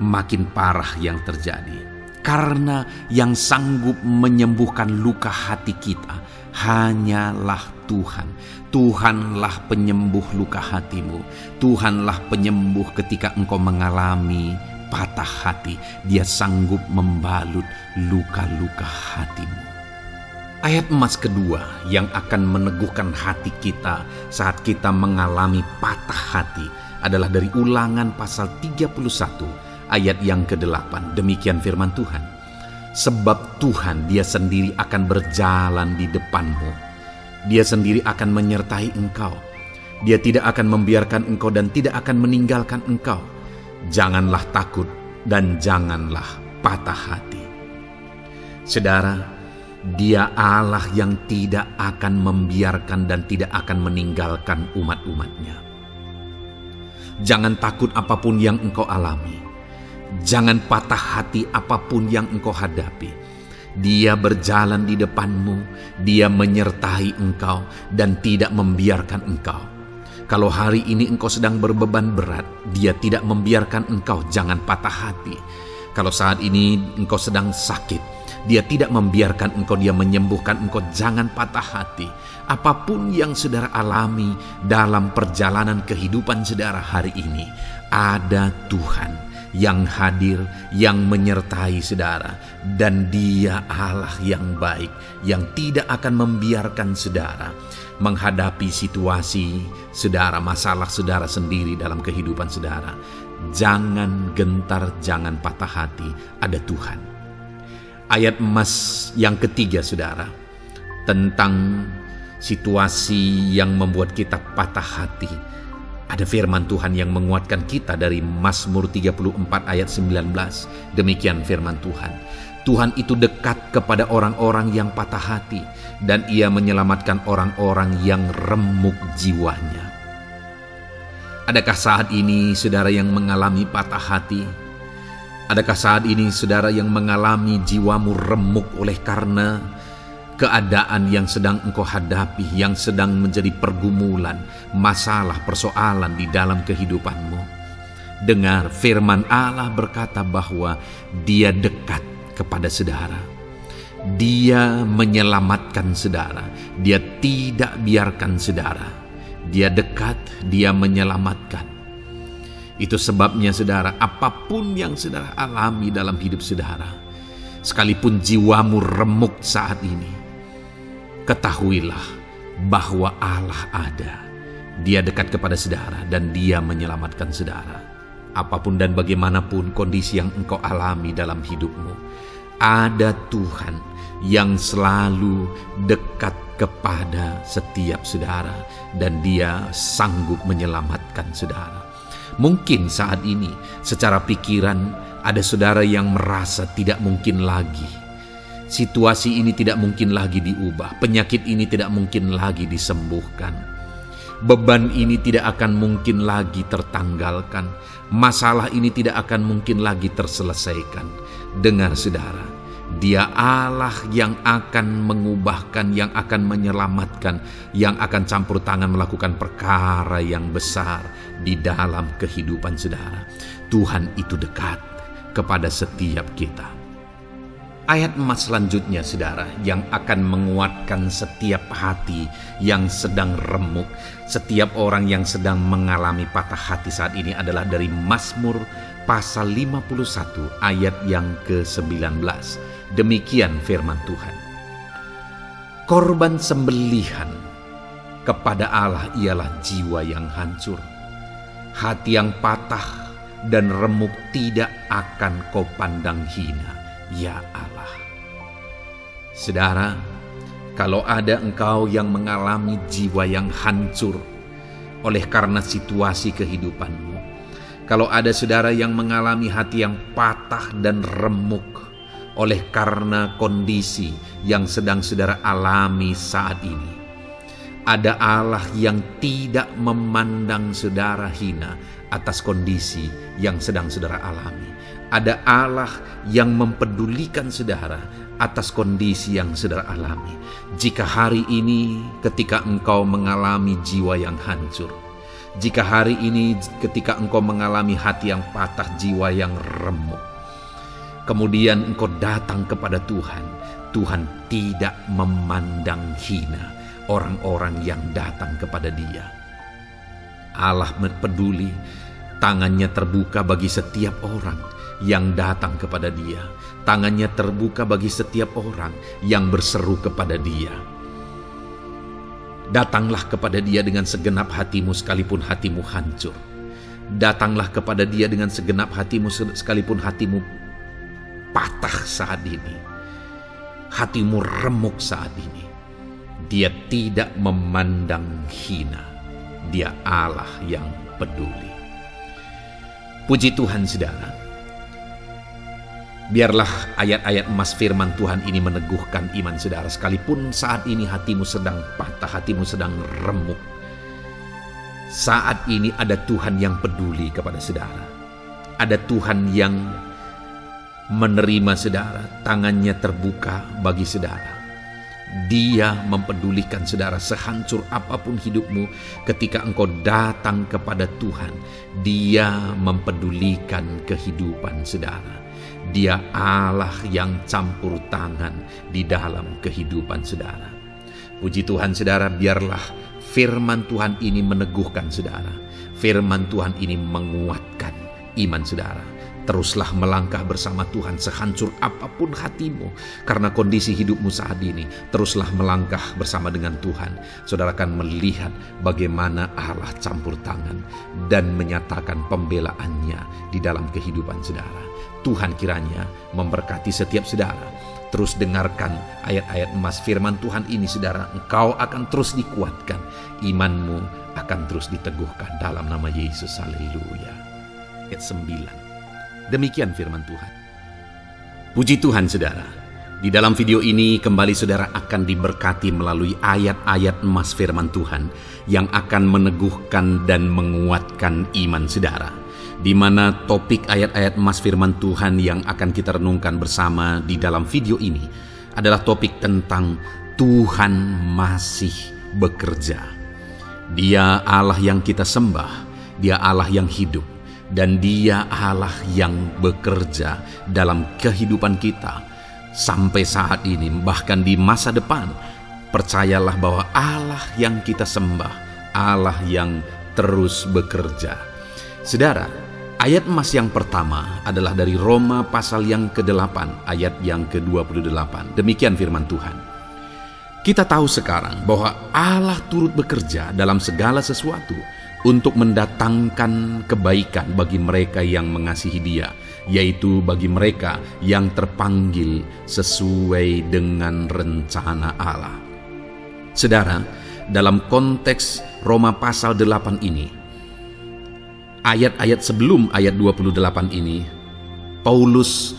makin parah yang terjadi. Karena yang sanggup menyembuhkan luka hati kita hanyalah Tuhan. Tuhanlah penyembuh luka hatimu. Tuhanlah penyembuh ketika engkau mengalami patah hati. Dia sanggup membalut luka-luka hatimu. Ayat emas kedua yang akan meneguhkan hati kita saat kita mengalami patah hati adalah dari Ulangan pasal 31 ayat yang ke-8. Demikian firman Tuhan. Sebab Tuhan Dia sendiri akan berjalan di depanmu. Dia sendiri akan menyertai engkau. Dia tidak akan membiarkan engkau dan tidak akan meninggalkan engkau. Janganlah takut dan janganlah patah hati. Saudara, Dia Allah yang tidak akan membiarkan dan tidak akan meninggalkan umat-umatnya. Jangan takut apapun yang engkau alami. Jangan patah hati apapun yang engkau hadapi. Dia berjalan di depanmu. Dia menyertai engkau dan tidak membiarkan engkau. Kalau hari ini engkau sedang berbeban berat, Dia tidak membiarkan engkau. Jangan patah hati. Kalau saat ini engkau sedang sakit, Dia tidak membiarkan engkau, Dia menyembuhkan engkau. Jangan patah hati. Apapun yang saudara alami dalam perjalanan kehidupan saudara hari ini, ada Tuhan yang hadir, yang menyertai saudara. Dan Dia Allah yang baik, yang tidak akan membiarkan saudara menghadapi situasi saudara, masalah saudara sendiri dalam kehidupan saudara. Jangan gentar, jangan patah hati, ada Tuhan. Ayat emas yang ketiga saudara, tentang situasi yang membuat kita patah hati Ada firman Tuhan yang menguatkan kita dari Mazmur 34 ayat 19. Demikian firman Tuhan. Tuhan itu dekat kepada orang-orang yang patah hati, dan Ia menyelamatkan orang-orang yang remuk jiwanya. Adakah saat ini saudara yang mengalami patah hati? Adakah saat ini saudara yang mengalami jiwamu remuk oleh karena keadaan yang sedang engkau hadapi, yang sedang menjadi pergumulan, masalah, persoalan di dalam kehidupanmu? Dengar, firman Allah berkata bahwa Dia dekat kepada saudara. Dia menyelamatkan saudara. Dia tidak biarkan saudara. Dia dekat, Dia menyelamatkan. Itu sebabnya saudara, apapun yang saudara alami dalam hidup saudara, sekalipun jiwamu remuk saat ini, ketahuilah bahwa Allah ada. Dia dekat kepada saudara dan Dia menyelamatkan saudara. Apapun dan bagaimanapun kondisi yang engkau alami dalam hidupmu, ada Tuhan yang selalu dekat kepada setiap saudara dan Dia sanggup menyelamatkan saudara. Mungkin saat ini secara pikiran ada saudara yang merasa tidak mungkin lagi. Situasi ini tidak mungkin lagi diubah. Penyakit ini tidak mungkin lagi disembuhkan. Beban ini tidak akan mungkin lagi tertanggalkan. Masalah ini tidak akan mungkin lagi terselesaikan. Dengar saudara, Dia Allah yang akan mengubahkan, yang akan menyelamatkan, yang akan campur tangan melakukan perkara yang besar di dalam kehidupan saudara. Tuhan itu dekat kepada setiap kita. Ayat emas selanjutnya saudara, yang akan menguatkan setiap hati yang sedang remuk, setiap orang yang sedang mengalami patah hati saat ini adalah dari Mazmur pasal 51 ayat yang ke-19. Demikian firman Tuhan. Korban sembelihan kepada Allah ialah jiwa yang hancur. Hati yang patah dan remuk tidak akan kau pandang hina, ya Allah. Saudara, kalau ada engkau yang mengalami jiwa yang hancur oleh karena situasi kehidupanmu, kalau ada saudara yang mengalami hati yang patah dan remuk oleh karena kondisi yang sedang saudara alami saat ini, ada Allah yang tidak memandang saudara hina atas kondisi yang sedang saudara alami. Ada Allah yang mempedulikan saudara atas kondisi yang saudara alami. Jika hari ini ketika engkau mengalami jiwa yang hancur, jika hari ini ketika engkau mengalami hati yang patah, jiwa yang remuk, kemudian engkau datang kepada Tuhan, Tuhan tidak memandang hina orang-orang yang datang kepada Dia. Allah peduli, tangannya terbuka bagi setiap orang yang datang kepada Dia. Tangannya terbuka bagi setiap orang yang berseru kepada Dia. Datanglah kepada Dia dengan segenap hatimu sekalipun hatimu hancur. Datanglah kepada Dia dengan segenap hatimu sekalipun hatimu patah saat ini. Hatimu remuk saat ini. Dia tidak memandang hina. Dia Allah yang peduli. Puji Tuhan saudara. Biarlah ayat-ayat emas firman Tuhan ini meneguhkan iman saudara. Sekalipun saat ini hatimu sedang patah, hatimu sedang remuk, saat ini ada Tuhan yang peduli kepada saudara. Ada Tuhan yang menerima saudara, tangannya terbuka bagi saudara. Dia mempedulikan saudara sehancur apapun hidupmu. Ketika engkau datang kepada Tuhan, Dia mempedulikan kehidupan saudara. Dia Allah yang campur tangan di dalam kehidupan saudara. Puji Tuhan saudara, biarlah firman Tuhan ini meneguhkan saudara. Firman Tuhan ini menguatkan iman saudara. Teruslah melangkah bersama Tuhan sehancur apapun hatimu karena kondisi hidupmu saat ini. Teruslah melangkah bersama dengan Tuhan. Saudara akan melihat bagaimana Allah campur tangan dan menyatakan pembelaannya di di dalam kehidupan saudara. Tuhan kiranya memberkati setiap saudara. Terus dengarkan ayat-ayat emas firman Tuhan ini saudara. Engkau akan terus dikuatkan. Imanmu akan terus diteguhkan dalam nama Yesus. Haleluya. Ayat 9. Demikian firman Tuhan. Puji Tuhan saudara. Di dalam video ini kembali saudara akan diberkati melalui ayat-ayat emas firman Tuhan yang akan meneguhkan dan menguatkan iman saudara. Di mana topik ayat-ayat emas firman Tuhan yang akan kita renungkan bersama di dalam video ini adalah topik tentang Tuhan masih bekerja. Dia Allah yang kita sembah, Dia Allah yang hidup, dan Dia Allah yang bekerja dalam kehidupan kita sampai saat ini, bahkan di masa depan. Percayalah bahwa Allah yang kita sembah, Allah yang terus bekerja. Saudara, ayat emas yang pertama adalah dari Roma pasal yang ke-8 ayat yang ke-28. Demikian firman Tuhan. Kita tahu sekarang bahwa Allah turut bekerja dalam segala sesuatu untuk mendatangkan kebaikan bagi mereka yang mengasihi Dia, yaitu bagi mereka yang terpanggil sesuai dengan rencana Allah. Saudara, dalam konteks Roma pasal 8 ini, ayat-ayat sebelum ayat 28 ini, Paulus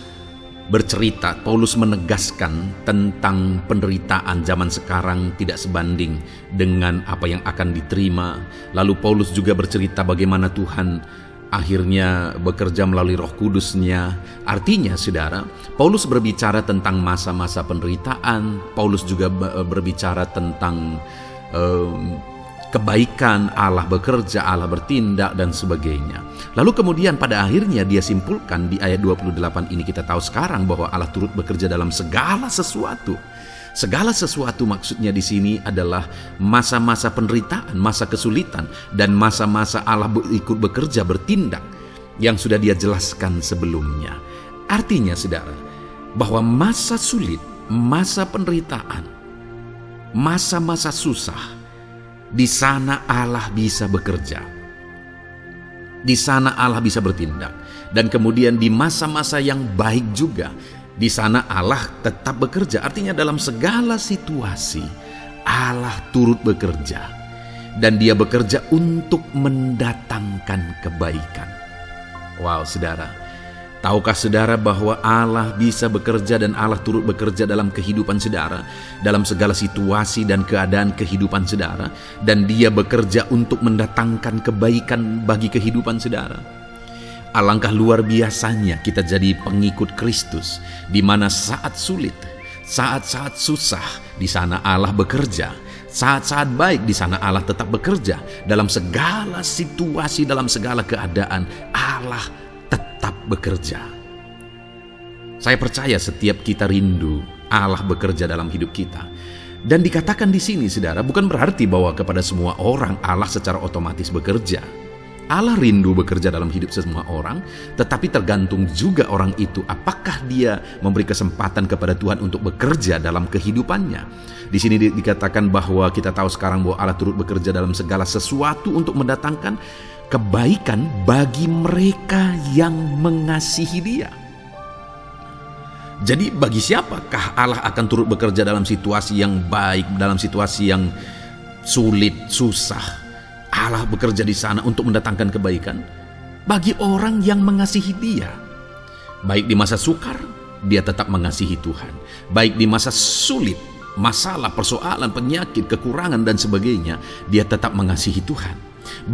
menegaskan tentang penderitaan zaman sekarang tidak sebanding dengan apa yang akan diterima. Lalu Paulus juga bercerita bagaimana Tuhan akhirnya bekerja melalui Roh Kudus-Nya. Artinya saudara, Paulus berbicara tentang masa-masa penderitaan. Paulus juga berbicara tentang kebaikan, Allah bekerja, Allah bertindak, dan sebagainya. Lalu kemudian pada akhirnya dia simpulkan di ayat 28 ini, kita tahu sekarang bahwa Allah turut bekerja dalam segala sesuatu. Segala sesuatu maksudnya di sini adalah masa-masa penderitaan, masa kesulitan, dan masa-masa Allah ikut bekerja, bertindak, yang sudah Dia jelaskan sebelumnya. Artinya saudara, bahwa masa sulit, masa penderitaan, masa-masa susah, di sana Allah bisa bekerja. Di sana Allah bisa bertindak. Dan kemudian di masa-masa yang baik juga, di sana Allah tetap bekerja. Artinya dalam segala situasi Allah turut bekerja. Dan Dia bekerja untuk mendatangkan kebaikan. Wow saudara, tahukah saudara bahwa Allah bisa bekerja dan Allah turut bekerja dalam kehidupan saudara, dalam segala situasi dan keadaan kehidupan saudara, dan Dia bekerja untuk mendatangkan kebaikan bagi kehidupan saudara. Alangkah luar biasanya kita jadi pengikut Kristus, di mana saat sulit, saat-saat susah, di sana Allah bekerja. Saat-saat baik, di sana Allah tetap bekerja. Dalam segala situasi, dalam segala keadaan, Allah tetap bekerja. Saya percaya setiap kita rindu Allah bekerja dalam hidup kita. Dan dikatakan di sini saudara, bukan berarti bahwa kepada semua orang Allah secara otomatis bekerja. Allah rindu bekerja dalam hidup semua orang, tetapi tergantung juga orang itu apakah dia memberi kesempatan kepada Tuhan untuk bekerja dalam kehidupannya. Di sini dikatakan bahwa kita tahu sekarang bahwa Allah turut bekerja dalam segala sesuatu untuk mendatangkan kebaikan bagi mereka yang mengasihi Dia. Jadi bagi siapakah Allah akan turut bekerja dalam situasi yang baik, dalam situasi yang sulit, susah? Allah bekerja di sana untuk mendatangkan kebaikan bagi orang yang mengasihi Dia. Baik di masa sukar, dia tetap mengasihi Tuhan. Baik di masa sulit, masalah, persoalan, penyakit, kekurangan, dan sebagainya, dia tetap mengasihi Tuhan.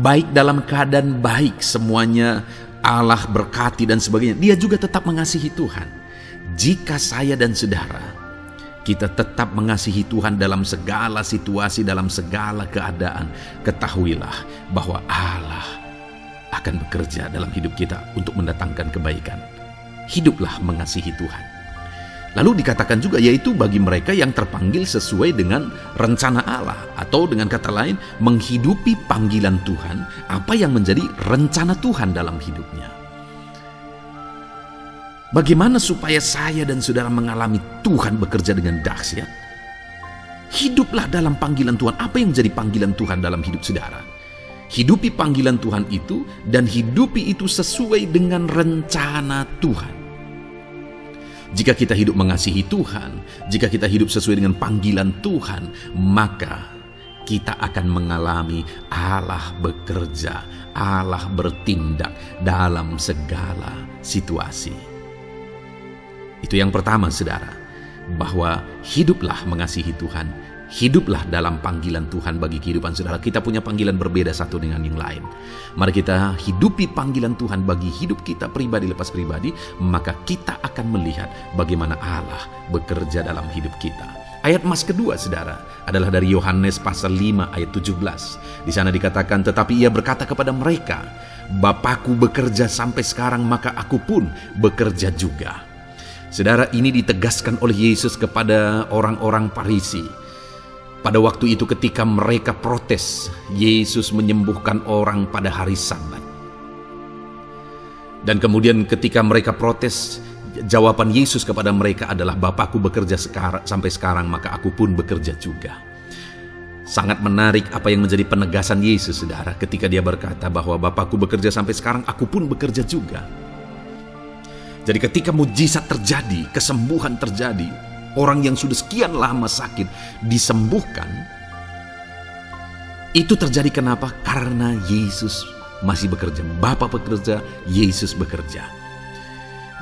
Baik dalam keadaan baik, semuanya Allah berkati dan sebagainya, dia juga tetap mengasihi Tuhan. Jika saya dan saudara, kita tetap mengasihi Tuhan dalam segala situasi, dalam segala keadaan, ketahuilah bahwa Allah akan bekerja dalam hidup kita untuk mendatangkan kebaikan. Hiduplah mengasihi Tuhan. Lalu dikatakan juga, yaitu bagi mereka yang terpanggil sesuai dengan rencana Allah, atau dengan kata lain, menghidupi panggilan Tuhan, apa yang menjadi rencana Tuhan dalam hidupnya. Bagaimana supaya saya dan saudara mengalami Tuhan bekerja dengan dahsyat? Hiduplah dalam panggilan Tuhan. Apa yang menjadi panggilan Tuhan dalam hidup saudara? Hidupi panggilan Tuhan itu dan hidupi itu sesuai dengan rencana Tuhan. Jika kita hidup mengasihi Tuhan, jika kita hidup sesuai dengan panggilan Tuhan, maka kita akan mengalami Allah bekerja, Allah bertindak dalam segala situasi. Itu yang pertama, saudara, bahwa hiduplah mengasihi Tuhan, hiduplah dalam panggilan Tuhan bagi kehidupan saudara. Kita punya panggilan berbeda satu dengan yang lain. Mari kita hidupi panggilan Tuhan bagi hidup kita pribadi lepas pribadi, maka kita akan melihat bagaimana Allah bekerja dalam hidup kita. Ayat emas kedua, saudara, adalah dari Yohanes pasal 5 ayat 17. Di sana dikatakan, tetapi ia berkata kepada mereka, Bapakku bekerja sampai sekarang, maka aku pun bekerja juga. Saudara, ini ditegaskan oleh Yesus kepada orang-orang Farisi. Pada waktu itu ketika mereka protes, Yesus menyembuhkan orang pada hari Sabat. Dan kemudian ketika mereka protes, jawaban Yesus kepada mereka adalah, Bapakku bekerja sampai sekarang, maka aku pun bekerja juga. Sangat menarik apa yang menjadi penegasan Yesus, saudara, ketika dia berkata bahwa Bapakku bekerja sampai sekarang, aku pun bekerja juga. Jadi ketika mujizat terjadi, kesembuhan terjadi, orang yang sudah sekian lama sakit disembuhkan. Itu terjadi kenapa? Karena Yesus masih bekerja. Bapa bekerja, Yesus bekerja.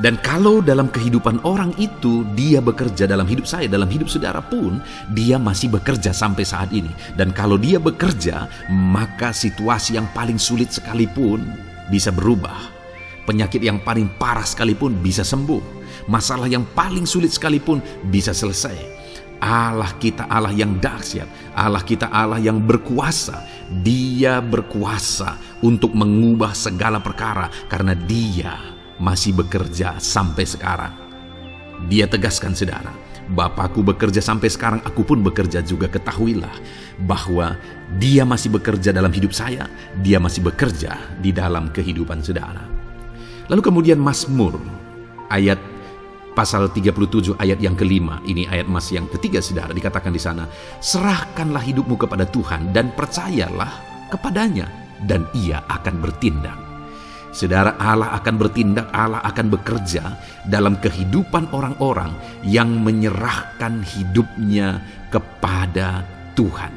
Dan kalau dalam kehidupan orang itu dia bekerja, dalam hidup saya, dalam hidup saudara pun, dia masih bekerja sampai saat ini. Dan kalau dia bekerja, maka situasi yang paling sulit sekalipun bisa berubah. Penyakit yang paling parah sekalipun bisa sembuh. Masalah yang paling sulit sekalipun bisa selesai. Allah kita Allah yang dahsyat, Allah kita Allah yang berkuasa. Dia berkuasa untuk mengubah segala perkara karena dia masih bekerja sampai sekarang. Dia tegaskan, saudara, Bapakku bekerja sampai sekarang, aku pun bekerja juga. Ketahuilah bahwa dia masih bekerja dalam hidup saya, dia masih bekerja di dalam kehidupan saudara. Lalu kemudian Mazmur ayat pasal 37 ayat yang kelima, ini ayat emas yang ketiga, saudara, dikatakan di sana, serahkanlah hidupmu kepada Tuhan dan percayalah kepadanya dan ia akan bertindak. Saudara, Allah akan bertindak, Allah akan bekerja dalam kehidupan orang-orang yang menyerahkan hidupnya kepada Tuhan.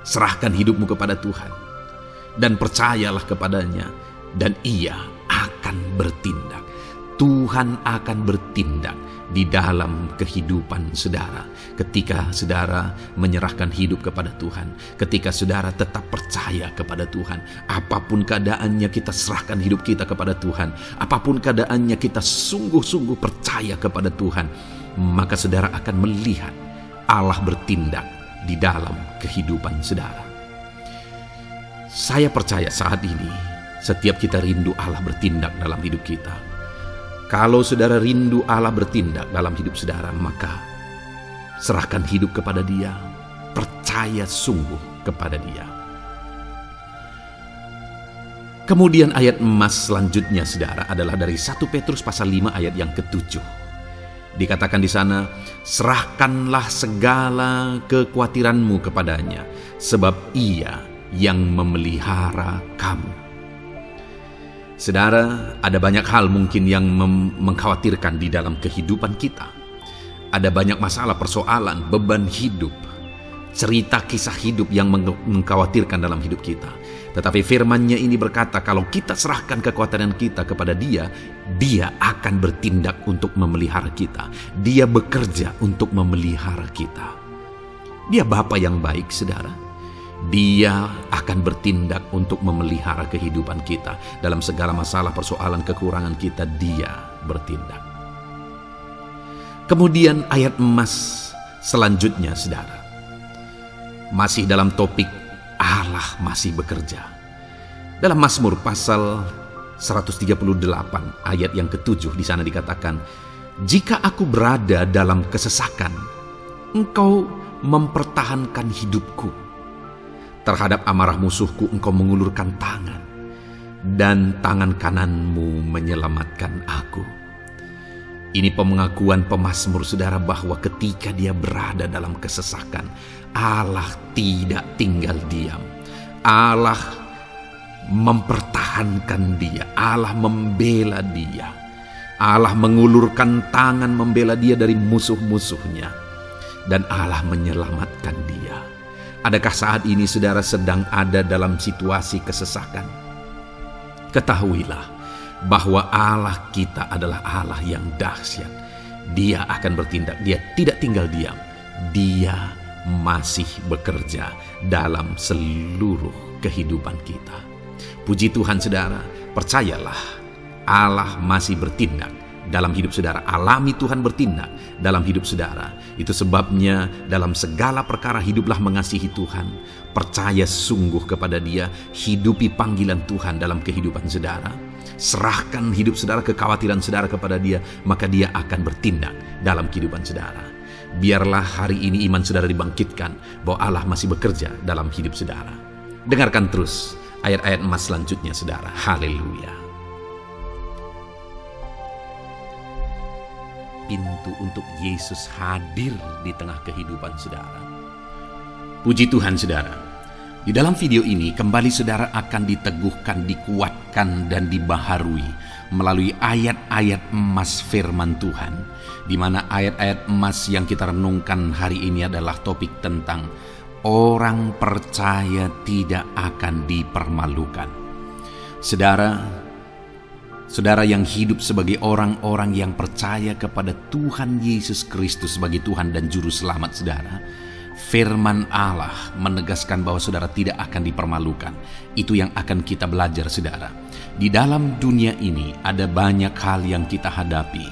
Serahkan hidupmu kepada Tuhan dan percayalah kepadanya dan ia akan bertindak. Tuhan akan bertindak di dalam kehidupan saudara. Ketika saudara menyerahkan hidup kepada Tuhan, ketika saudara tetap percaya kepada Tuhan, apapun keadaannya kita serahkan hidup kita kepada Tuhan, apapun keadaannya kita sungguh-sungguh percaya kepada Tuhan, maka saudara akan melihat Allah bertindak di dalam kehidupan saudara. Saya percaya saat ini setiap kita rindu Allah bertindak dalam hidup kita. Kalau saudara rindu Allah bertindak dalam hidup saudara, maka serahkan hidup kepada Dia, percaya sungguh kepada Dia. Kemudian ayat emas selanjutnya, saudara, adalah dari 1 Petrus pasal 5 ayat yang ke-7. Dikatakan di sana, serahkanlah segala kekhawatiranmu kepadanya, sebab Ia yang memelihara kamu. Saudara, ada banyak hal mungkin yang mengkhawatirkan di dalam kehidupan kita. Ada banyak masalah, persoalan, beban hidup, cerita kisah hidup yang mengkhawatirkan dalam hidup kita. Tetapi firman-Nya ini berkata, kalau kita serahkan kekhawatiran kita kepada Dia, Dia akan bertindak untuk memelihara kita. Dia bekerja untuk memelihara kita. Dia Bapa yang baik, saudara. Dia akan bertindak untuk memelihara kehidupan kita. Dalam segala masalah, persoalan, kekurangan kita, Dia bertindak. Kemudian ayat emas selanjutnya, saudara, masih dalam topik Allah masih bekerja. Dalam Mazmur pasal 138 ayat yang ke-7, di sana dikatakan, jika aku berada dalam kesesakan, Engkau mempertahankan hidupku. Terhadap amarah musuhku Engkau mengulurkan tangan, dan tangan kananmu menyelamatkan aku. Ini pengakuan pemazmur, saudara, bahwa ketika dia berada dalam kesesakan, Allah tidak tinggal diam. Allah mempertahankan dia, Allah membela dia, Allah mengulurkan tangan membela dia dari musuh-musuhnya, dan Allah menyelamatkan dia. Adakah saat ini saudara sedang ada dalam situasi kesesakan? Ketahuilah bahwa Allah kita adalah Allah yang dahsyat. Dia akan bertindak, dia tidak tinggal diam. Dia masih bekerja dalam seluruh kehidupan kita. Puji Tuhan saudara, percayalah Allah masih bertindak dalam hidup saudara. Alami Tuhan bertindak dalam hidup saudara. Itu sebabnya dalam segala perkara hiduplah mengasihi Tuhan. Percaya sungguh kepada Dia, hidupi panggilan Tuhan dalam kehidupan saudara. Serahkan hidup saudara, kekhawatiran saudara kepada Dia, maka Dia akan bertindak dalam kehidupan saudara. Biarlah hari ini iman saudara dibangkitkan bahwa Allah masih bekerja dalam hidup saudara. Dengarkan terus ayat-ayat emas selanjutnya saudara. Haleluya. Pintu untuk Yesus hadir di tengah kehidupan saudara. Puji Tuhan saudara. Di dalam video ini kembali saudara akan diteguhkan, dikuatkan dan dibaharui melalui ayat-ayat emas firman Tuhan, di mana ayat-ayat emas yang kita renungkan hari ini adalah topik tentang orang percaya tidak akan dipermalukan. Saudara yang hidup sebagai orang-orang yang percaya kepada Tuhan Yesus Kristus sebagai Tuhan dan Juru Selamat saudara, firman Allah menegaskan bahwa saudara tidak akan dipermalukan. Itu yang akan kita belajar saudara. Di dalam dunia ini ada banyak hal yang kita hadapi,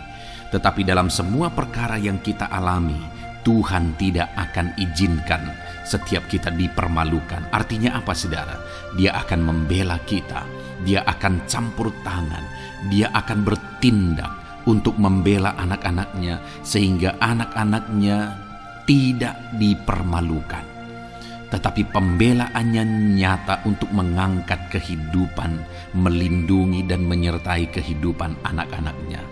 tetapi dalam semua perkara yang kita alami, Tuhan tidak akan izinkan setiap kita dipermalukan. Artinya apa saudara? Dia akan membela kita, Dia akan campur tangan, Dia akan bertindak untuk membela anak-anaknya sehingga anak-anaknya tidak dipermalukan. Tetapi pembelaannya nyata untuk mengangkat kehidupan, melindungi dan menyertai kehidupan anak-anaknya.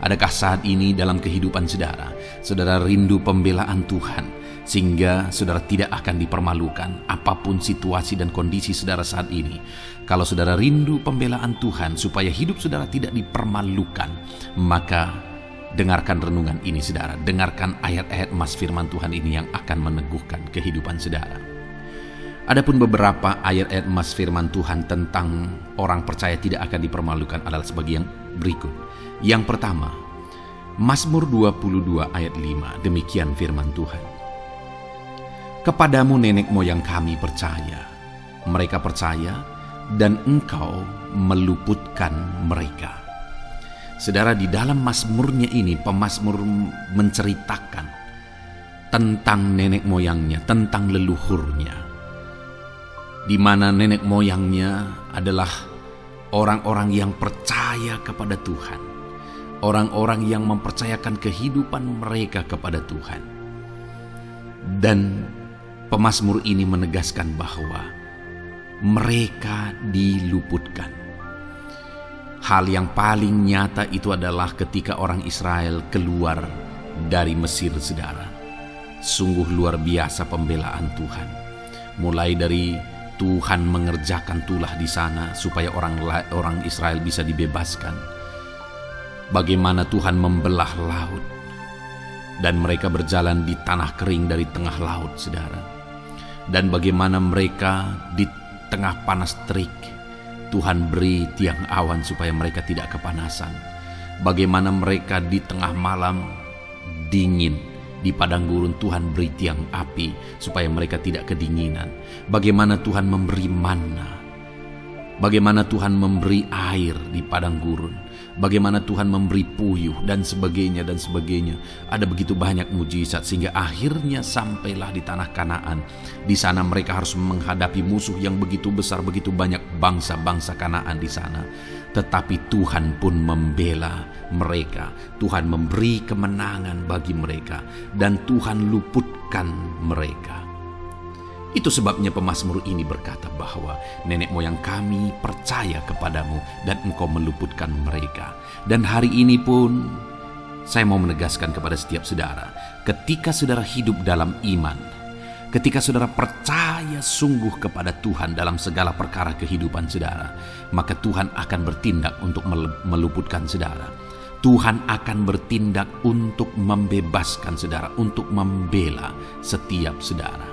Adakah saat ini dalam kehidupan saudara, saudara rindu pembelaan Tuhan sehingga saudara tidak akan dipermalukan apapun situasi dan kondisi saudara saat ini? Kalau saudara rindu pembelaan Tuhan supaya hidup saudara tidak dipermalukan, maka dengarkan renungan ini saudara. Dengarkan ayat-ayat emas firman Tuhan ini yang akan meneguhkan kehidupan saudara. Adapun beberapa ayat-ayat emas firman Tuhan tentang orang percaya tidak akan dipermalukan adalah sebagai yang berikut. Yang pertama, Mazmur 22 ayat 5, demikian firman Tuhan. Kepadamu nenek moyang kami percaya, mereka percaya dan Engkau meluputkan mereka. Saudara, di dalam mazmurnya ini pemazmur menceritakan tentang nenek moyangnya, tentang leluhurnya, di mana nenek moyangnya adalah orang-orang yang percaya kepada Tuhan, orang-orang yang mempercayakan kehidupan mereka kepada Tuhan. Dan pemazmur ini menegaskan bahwa mereka diluputkan. Hal yang paling nyata itu adalah ketika orang Israel keluar dari Mesir saudara. Sungguh luar biasa pembelaan Tuhan. Mulai dari Tuhan mengerjakan tulah di sana supaya orang Israel bisa dibebaskan. Bagaimana Tuhan membelah laut dan mereka berjalan di tanah kering dari tengah laut saudara. Dan bagaimana mereka di tengah panas terik Tuhan beri tiang awan supaya mereka tidak kepanasan. Bagaimana mereka di tengah malam dingin di padang gurun Tuhan beri tiang api supaya mereka tidak kedinginan. Bagaimana Tuhan memberi manna, bagaimana Tuhan memberi air di padang gurun, bagaimana Tuhan memberi puyuh dan sebagainya dan sebagainya. Ada begitu banyak mujizat sehingga akhirnya sampailah di tanah Kanaan. Di sana mereka harus menghadapi musuh yang begitu besar, begitu banyak bangsa-bangsa Kanaan di sana. Tetapi Tuhan pun membela mereka. Tuhan memberi kemenangan bagi mereka dan Tuhan luputkan mereka. Itu sebabnya pemazmur ini berkata bahwa nenek moyang kami percaya kepadamu dan Engkau meluputkan mereka. Dan hari ini pun saya mau menegaskan kepada setiap saudara, ketika saudara hidup dalam iman, Ketika saudara percaya sungguh kepada Tuhan dalam segala perkara kehidupan saudara, maka Tuhan akan bertindak untuk meluputkan saudara. Tuhan akan bertindak untuk membebaskan saudara, untuk membela setiap saudara.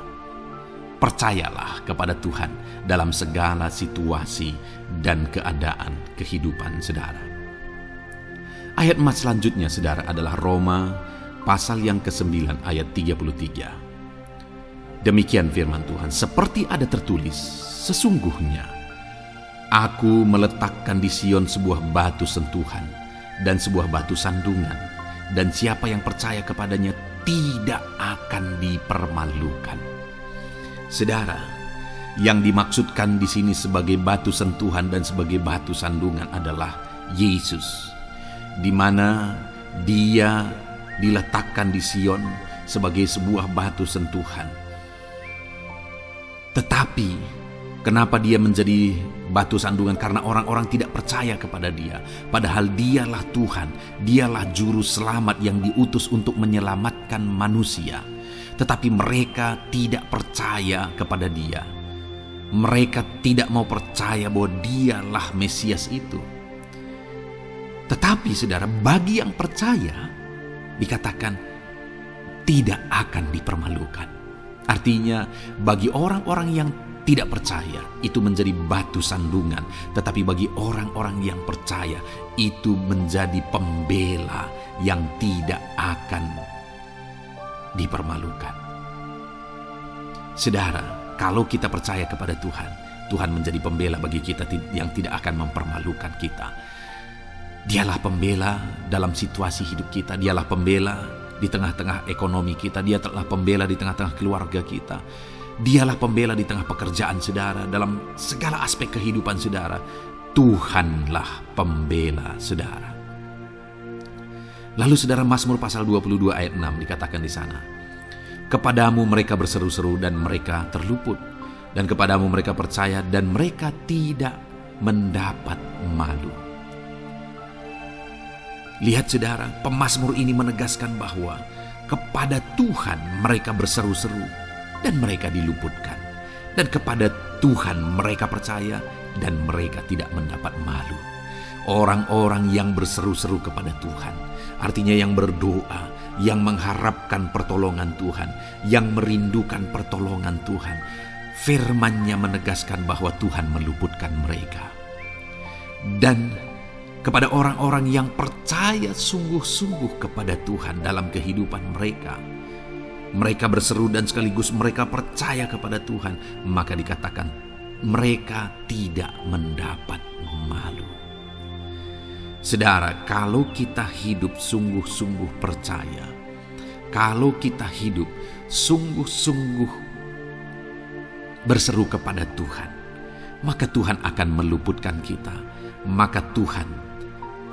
Percayalah kepada Tuhan dalam segala situasi dan keadaan kehidupan saudara. Ayat emas selanjutnya saudara adalah Roma pasal yang ke-9 ayat 33. Demikian firman Tuhan, seperti ada tertulis, sesungguhnya aku meletakkan di Sion sebuah batu sentuhan dan sebuah batu sandungan, dan siapa yang percaya kepadanya tidak akan dipermalukan. Saudara, yang dimaksudkan di sini sebagai batu sentuhan dan sebagai batu sandungan adalah Yesus, di mana Dia diletakkan di Sion sebagai sebuah batu sentuhan. Tetapi kenapa Dia menjadi batu sandungan? Karena orang-orang tidak percaya kepada Dia. Padahal Dialah Tuhan, Dialah juru selamat yang diutus untuk menyelamatkan manusia. Tetapi mereka tidak percaya kepada Dia. Mereka tidak mau percaya bahwa Dialah Mesias itu. Tetapi saudara, bagi yang percaya dikatakan tidak akan dipermalukan. Artinya bagi orang-orang yang tidak percaya itu menjadi batu sandungan, tetapi bagi orang-orang yang percaya itu menjadi pembela yang tidak akan dipermalukan. Saudara, kalau kita percaya kepada Tuhan, Tuhan menjadi pembela bagi kita yang tidak akan mempermalukan kita. Dialah pembela dalam situasi hidup kita, Dialah pembela di tengah-tengah ekonomi kita, Dia telah pembela di tengah-tengah keluarga kita, Dialah pembela di tengah pekerjaan saudara, dalam segala aspek kehidupan saudara. Tuhanlah pembela saudara. Lalu saudara, Mazmur pasal 22 ayat 6 dikatakan di sana, kepadamu mereka berseru-seru dan mereka terluput, dan kepadamu mereka percaya dan mereka tidak mendapat malu. Lihat saudara, pemazmur ini menegaskan bahwa kepada Tuhan mereka berseru-seru dan mereka diluputkan. Dan kepada Tuhan mereka percaya dan mereka tidak mendapat malu. Orang-orang yang berseru-seru kepada Tuhan, artinya yang berdoa, yang mengharapkan pertolongan Tuhan, yang merindukan pertolongan Tuhan, firman-Nya menegaskan bahwa Tuhan meluputkan mereka. Dan kepada orang-orang yang percaya sungguh-sungguh kepada Tuhan dalam kehidupan mereka, mereka berseru dan sekaligus mereka percaya kepada Tuhan, maka dikatakan mereka tidak mendapat malu. Saudara, kalau kita hidup sungguh-sungguh percaya, kalau kita hidup sungguh-sungguh berseru kepada Tuhan, maka Tuhan akan meluputkan kita, maka Tuhan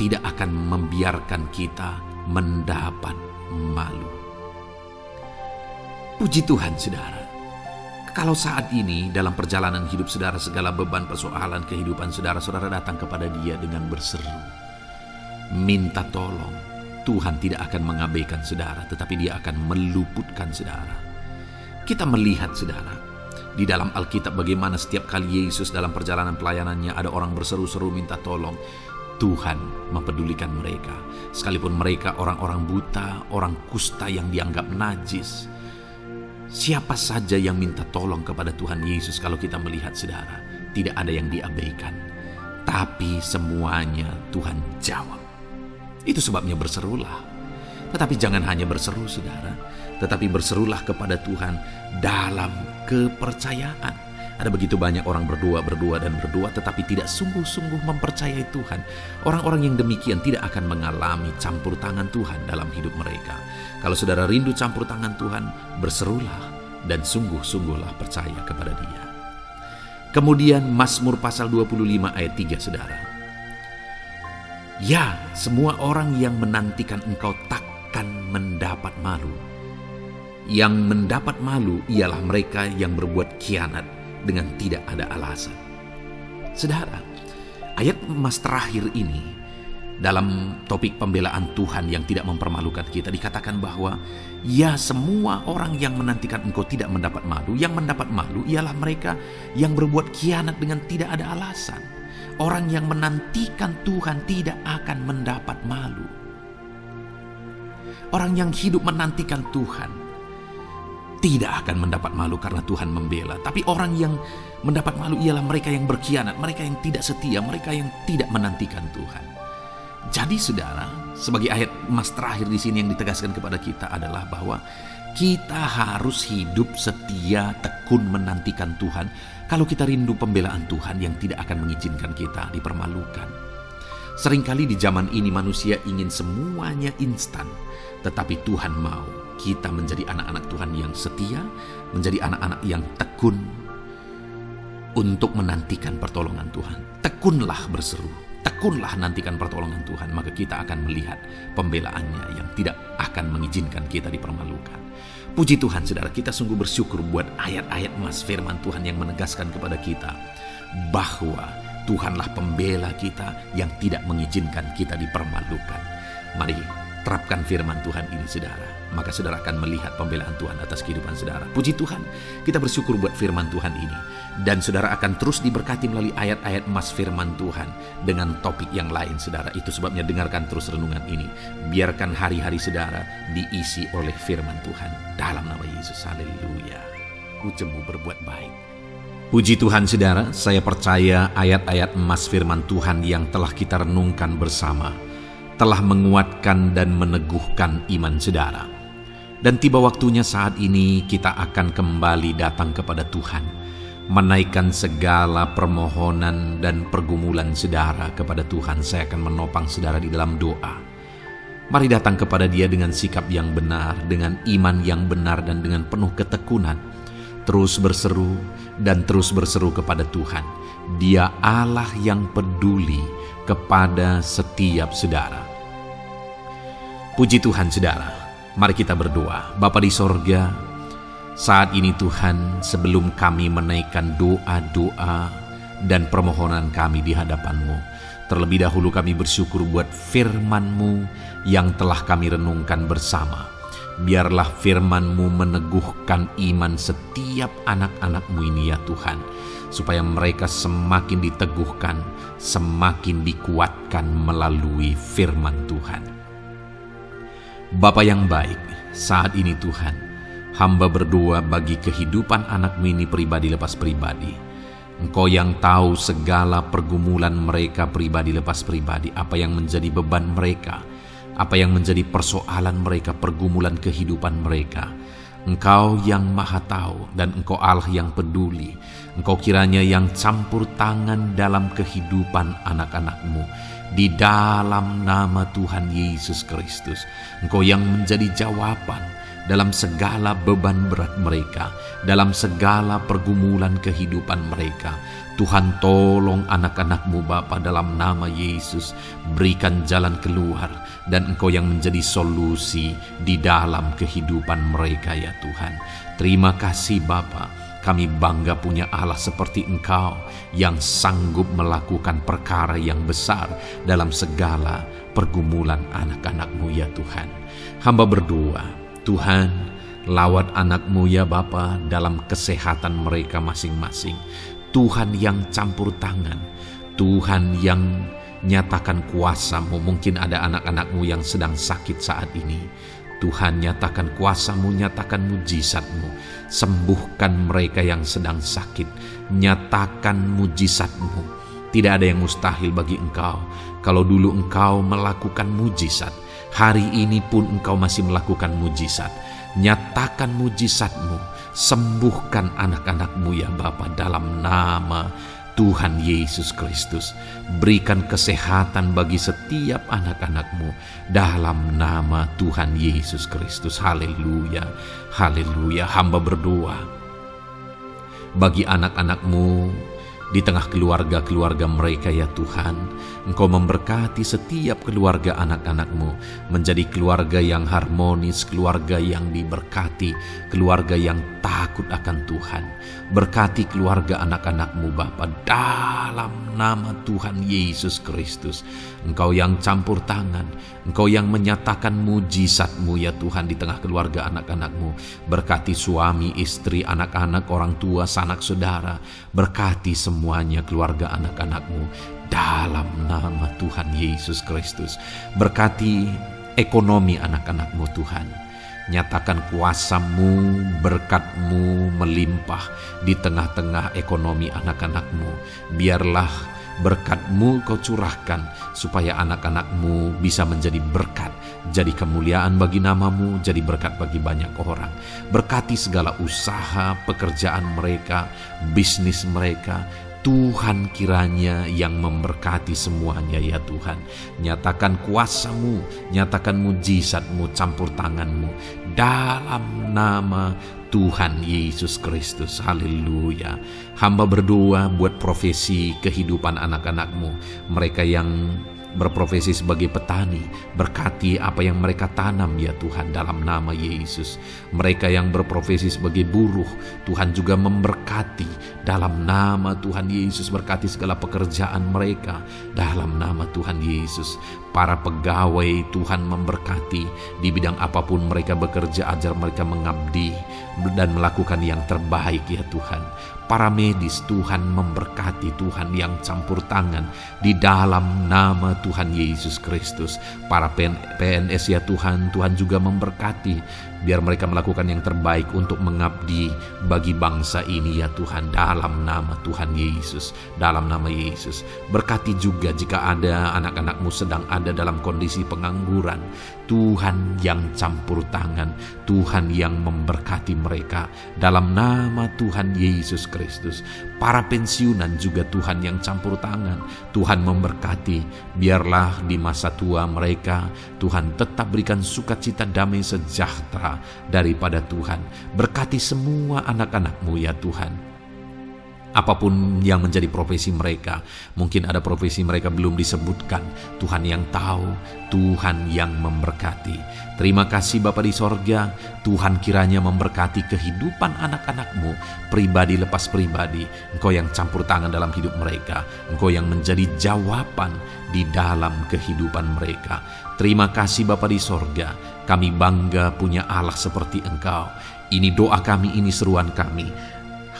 tidak akan membiarkan kita mendapat malu. Puji Tuhan saudara, kalau saat ini dalam perjalanan hidup saudara segala beban persoalan kehidupan saudara datang kepada Dia dengan berseru, minta tolong, Tuhan tidak akan mengabaikan saudara, tetapi Dia akan meluputkan saudara. Kita melihat saudara, di dalam Alkitab bagaimana setiap kali Yesus dalam perjalanan pelayanannya ada orang berseru-seru minta tolong, Tuhan mempedulikan mereka. Sekalipun mereka orang-orang buta, orang kusta yang dianggap najis. Siapa saja yang minta tolong kepada Tuhan Yesus, kalau kita melihat saudara, tidak ada yang diabaikan. Tapi semuanya Tuhan jawab. Itu sebabnya berserulah. Tetapi jangan hanya berseru saudara, tetapi berserulah kepada Tuhan dalam kepercayaan. Ada begitu banyak orang berdoa tetapi tidak sungguh-sungguh mempercayai Tuhan. Orang-orang yang demikian tidak akan mengalami campur tangan Tuhan dalam hidup mereka. Kalau saudara rindu campur tangan Tuhan, berserulah dan sungguh-sungguhlah percaya kepada Dia. Kemudian Mazmur pasal 25 ayat 3 saudara. Ya, semua orang yang menantikan Engkau takkan mendapat malu. Yang mendapat malu ialah mereka yang berbuat khianat dengan tidak ada alasan. Saudara, ayat emas terakhir ini Dalam topik pembelaan Tuhan yang tidak mempermalukan kita, dikatakan bahwa ya, semua orang yang menantikan engkau tidak mendapat malu. Yang mendapat malu ialah mereka yang berbuat khianat dengan tidak ada alasan. Orang yang menantikan Tuhan tidak akan mendapat malu. Orang yang hidup menantikan Tuhan tidak akan mendapat malu karena Tuhan membela. Tapi orang yang mendapat malu ialah mereka yang berkhianat, mereka yang tidak setia, mereka yang tidak menantikan Tuhan. Jadi saudara, sebagai ayat emas terakhir di sini yang ditegaskan kepada kita adalah bahwa kita harus hidup setia, tekun menantikan Tuhan. Kalau kita rindu pembelaan Tuhan yang tidak akan mengizinkan kita dipermalukan. Seringkali di zaman ini manusia ingin semuanya instan, tetapi Tuhan mau kita menjadi anak-anak Tuhan yang setia, menjadi anak-anak yang tekun untuk menantikan pertolongan Tuhan. Tekunlah berseru, tekunlah nantikan pertolongan Tuhan, maka kita akan melihat pembelaannya yang tidak akan mengizinkan kita dipermalukan. Puji Tuhan saudara, kita sungguh bersyukur buat ayat-ayat emas firman Tuhan yang menegaskan kepada kita bahwa Tuhanlah pembela kita yang tidak mengizinkan kita dipermalukan. Mari terapkan firman Tuhan ini saudara, maka saudara akan melihat pembelaan Tuhan atas kehidupan saudara. Puji Tuhan, kita bersyukur buat firman Tuhan ini. Dan saudara akan terus diberkati melalui ayat-ayat emas firman Tuhan dengan topik yang lain saudara. Itu sebabnya dengarkan terus renungan ini. Biarkan hari-hari saudara diisi oleh firman Tuhan. Dalam nama Yesus, haleluya. Ucapmu berbuat baik. Puji Tuhan saudara, saya percaya ayat-ayat emas firman Tuhan yang telah kita renungkan bersama telah menguatkan dan meneguhkan iman saudara. Dan tiba waktunya saat ini kita akan kembali datang kepada Tuhan, menaikkan segala permohonan dan pergumulan saudara kepada Tuhan. Saya akan menopang saudara di dalam doa. Mari datang kepada Dia dengan sikap yang benar, dengan iman yang benar, dan dengan penuh ketekunan. Terus berseru dan terus berseru kepada Tuhan. Dia Allah yang peduli kepada setiap saudara. Puji Tuhan saudara, mari kita berdoa. Bapa di sorga, saat ini Tuhan, sebelum kami menaikkan doa-doa dan permohonan kami di hadapan-Mu, terlebih dahulu kami bersyukur buat firman-Mu yang telah kami renungkan bersama. Biarlah firman-Mu meneguhkan iman setiap anak-anak-Mu ini ya Tuhan, supaya mereka semakin diteguhkan, semakin dikuatkan melalui firman Tuhan. Bapa yang baik, saat ini Tuhan, hamba berdoa bagi kehidupan anak-Mu ini pribadi lepas pribadi. Engkau yang tahu segala pergumulan mereka pribadi lepas pribadi, apa yang menjadi beban mereka, apa yang menjadi persoalan mereka, pergumulan kehidupan mereka. Engkau yang maha tahu dan Engkau Allah yang peduli. Engkau kiranya yang campur tangan dalam kehidupan anak-anak-Mu. Di dalam nama Tuhan Yesus Kristus, Engkau yang menjadi jawaban dalam segala beban berat mereka, dalam segala pergumulan kehidupan mereka. Tuhan tolong anak-anak-Mu Bapa dalam nama Yesus, berikan jalan keluar, dan Engkau yang menjadi solusi di dalam kehidupan mereka ya Tuhan. Terima kasih Bapa, kami bangga punya Allah seperti Engkau yang sanggup melakukan perkara yang besar dalam segala pergumulan anak-anak-Mu ya Tuhan. Hamba berdoa, Tuhan, lawat anak-Mu ya Bapa dalam kesehatan mereka masing-masing. Tuhan yang campur tangan, Tuhan yang nyatakan kuasa-Mu. Mungkin ada anak-anak-Mu yang sedang sakit saat ini. Tuhan, nyatakan kuasa-Mu, nyatakan mujizat-Mu. Sembuhkan mereka yang sedang sakit. Nyatakan mujizat-Mu. Tidak ada yang mustahil bagi Engkau. Kalau dulu Engkau melakukan mujizat, hari ini pun Engkau masih melakukan mujizat. Nyatakan mujizat-Mu. Sembuhkan anak-anak-Mu ya Bapa dalam nama Tuhan Yesus Kristus. Berikan kesehatan bagi setiap anak-anak-Mu dalam nama Tuhan Yesus Kristus. Haleluya, haleluya. Hamba berdoa bagi anak-anak-Mu di tengah keluarga-keluarga mereka ya Tuhan. Engkau memberkati setiap keluarga anak-anak-Mu menjadi keluarga yang harmonis, keluarga yang diberkati, keluarga yang takut akan Tuhan. Berkati keluarga anak-anak-Mu Bapa dalam nama Tuhan Yesus Kristus. Engkau yang campur tangan, Engkau yang menyatakan mujizat-Mu ya Tuhan di tengah keluarga anak-anak-Mu. Berkati suami, istri, anak-anak, orang tua, sanak saudara. Berkati semuanya keluarga anak-anak-Mu dalam nama Tuhan Yesus Kristus. Berkati ekonomi anak-anak-Mu Tuhan. Nyatakan kuasa-Mu, berkat-Mu melimpah di tengah-tengah ekonomi anak-anak-Mu. Biarlah berkat-Mu Kau curahkan supaya anak-anak-Mu bisa menjadi berkat, jadi kemuliaan bagi nama-Mu, jadi berkat bagi banyak orang. Berkati segala usaha, pekerjaan mereka, bisnis mereka. Tuhan kiranya yang memberkati semuanya ya Tuhan. Nyatakan kuasa-Mu, nyatakan mujizat-Mu, campur tangan-Mu dalam nama Tuhan Yesus Kristus. Haleluya. Hamba berdoa buat profesi kehidupan anak-anak-Mu, mereka yang berprofesi sebagai petani. Berkati apa yang mereka tanam ya Tuhan dalam nama Yesus. Mereka yang berprofesi sebagai buruh, Tuhan juga memberkati dalam nama Tuhan Yesus. Berkati segala pekerjaan mereka dalam nama Tuhan Yesus. Para pegawai Tuhan memberkati di bidang apapun mereka bekerja, ajar mereka mengabdi dan melakukan yang terbaik ya Tuhan. Para medis Tuhan memberkati, Tuhan yang campur tangan di dalam nama Tuhan Yesus Kristus. Para PNS ya Tuhan, Tuhan juga memberkati, biar mereka melakukan yang terbaik untuk mengabdi bagi bangsa ini ya Tuhan, dalam nama Tuhan Yesus, dalam nama Yesus. Berkati juga jika ada anak-anak-Mu sedang ada dalam kondisi pengangguran, Tuhan yang campur tangan, Tuhan yang memberkati mereka dalam nama Tuhan Yesus Kristus. Para pensiunan juga Tuhan yang campur tangan, Tuhan memberkati, biarlah di masa tua mereka Tuhan tetap berikan sukacita, damai, sejahtera daripada Tuhan. Berkati semua anak-anak-Mu ya Tuhan. Apapun yang menjadi profesi mereka, mungkin ada profesi mereka belum disebutkan, Tuhan yang tahu, Tuhan yang memberkati. Terima kasih Bapa di sorga, Tuhan kiranya memberkati kehidupan anak-anak-Mu, pribadi lepas pribadi. Engkau yang campur tangan dalam hidup mereka, Engkau yang menjadi jawaban di dalam kehidupan mereka. Terima kasih Bapa di sorga, kami bangga punya Allah seperti Engkau. Ini doa kami, ini seruan kami.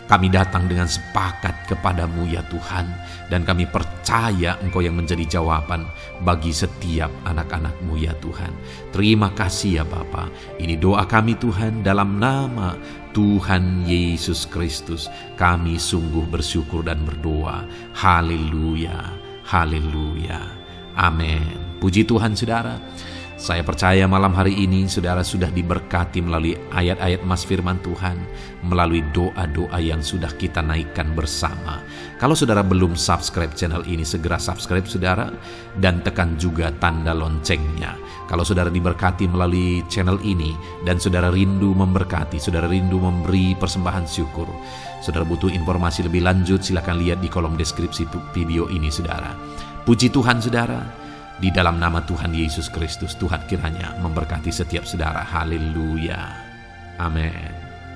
Kami datang dengan sepakat kepadamu ya Tuhan, dan kami percaya Engkau yang menjadi jawaban bagi setiap anak-anak-Mu ya Tuhan. Terima kasih ya Bapa. Ini doa kami Tuhan, dalam nama Tuhan Yesus Kristus. Kami sungguh bersyukur dan berdoa. Haleluya, haleluya, amin. Puji Tuhan saudara. Saya percaya malam hari ini saudara sudah diberkati melalui ayat-ayat mas firman Tuhan, melalui doa-doa yang sudah kita naikkan bersama. Kalau saudara belum subscribe channel ini, segera subscribe saudara, dan tekan juga tanda loncengnya. Kalau saudara diberkati melalui channel ini, dan saudara rindu memberkati, saudara rindu memberi persembahan syukur, saudara butuh informasi lebih lanjut, silakan lihat di kolom deskripsi video ini saudara. Puji Tuhan saudara. Di dalam nama Tuhan Yesus Kristus, Tuhan kiranya memberkati setiap saudara. Haleluya. Amin.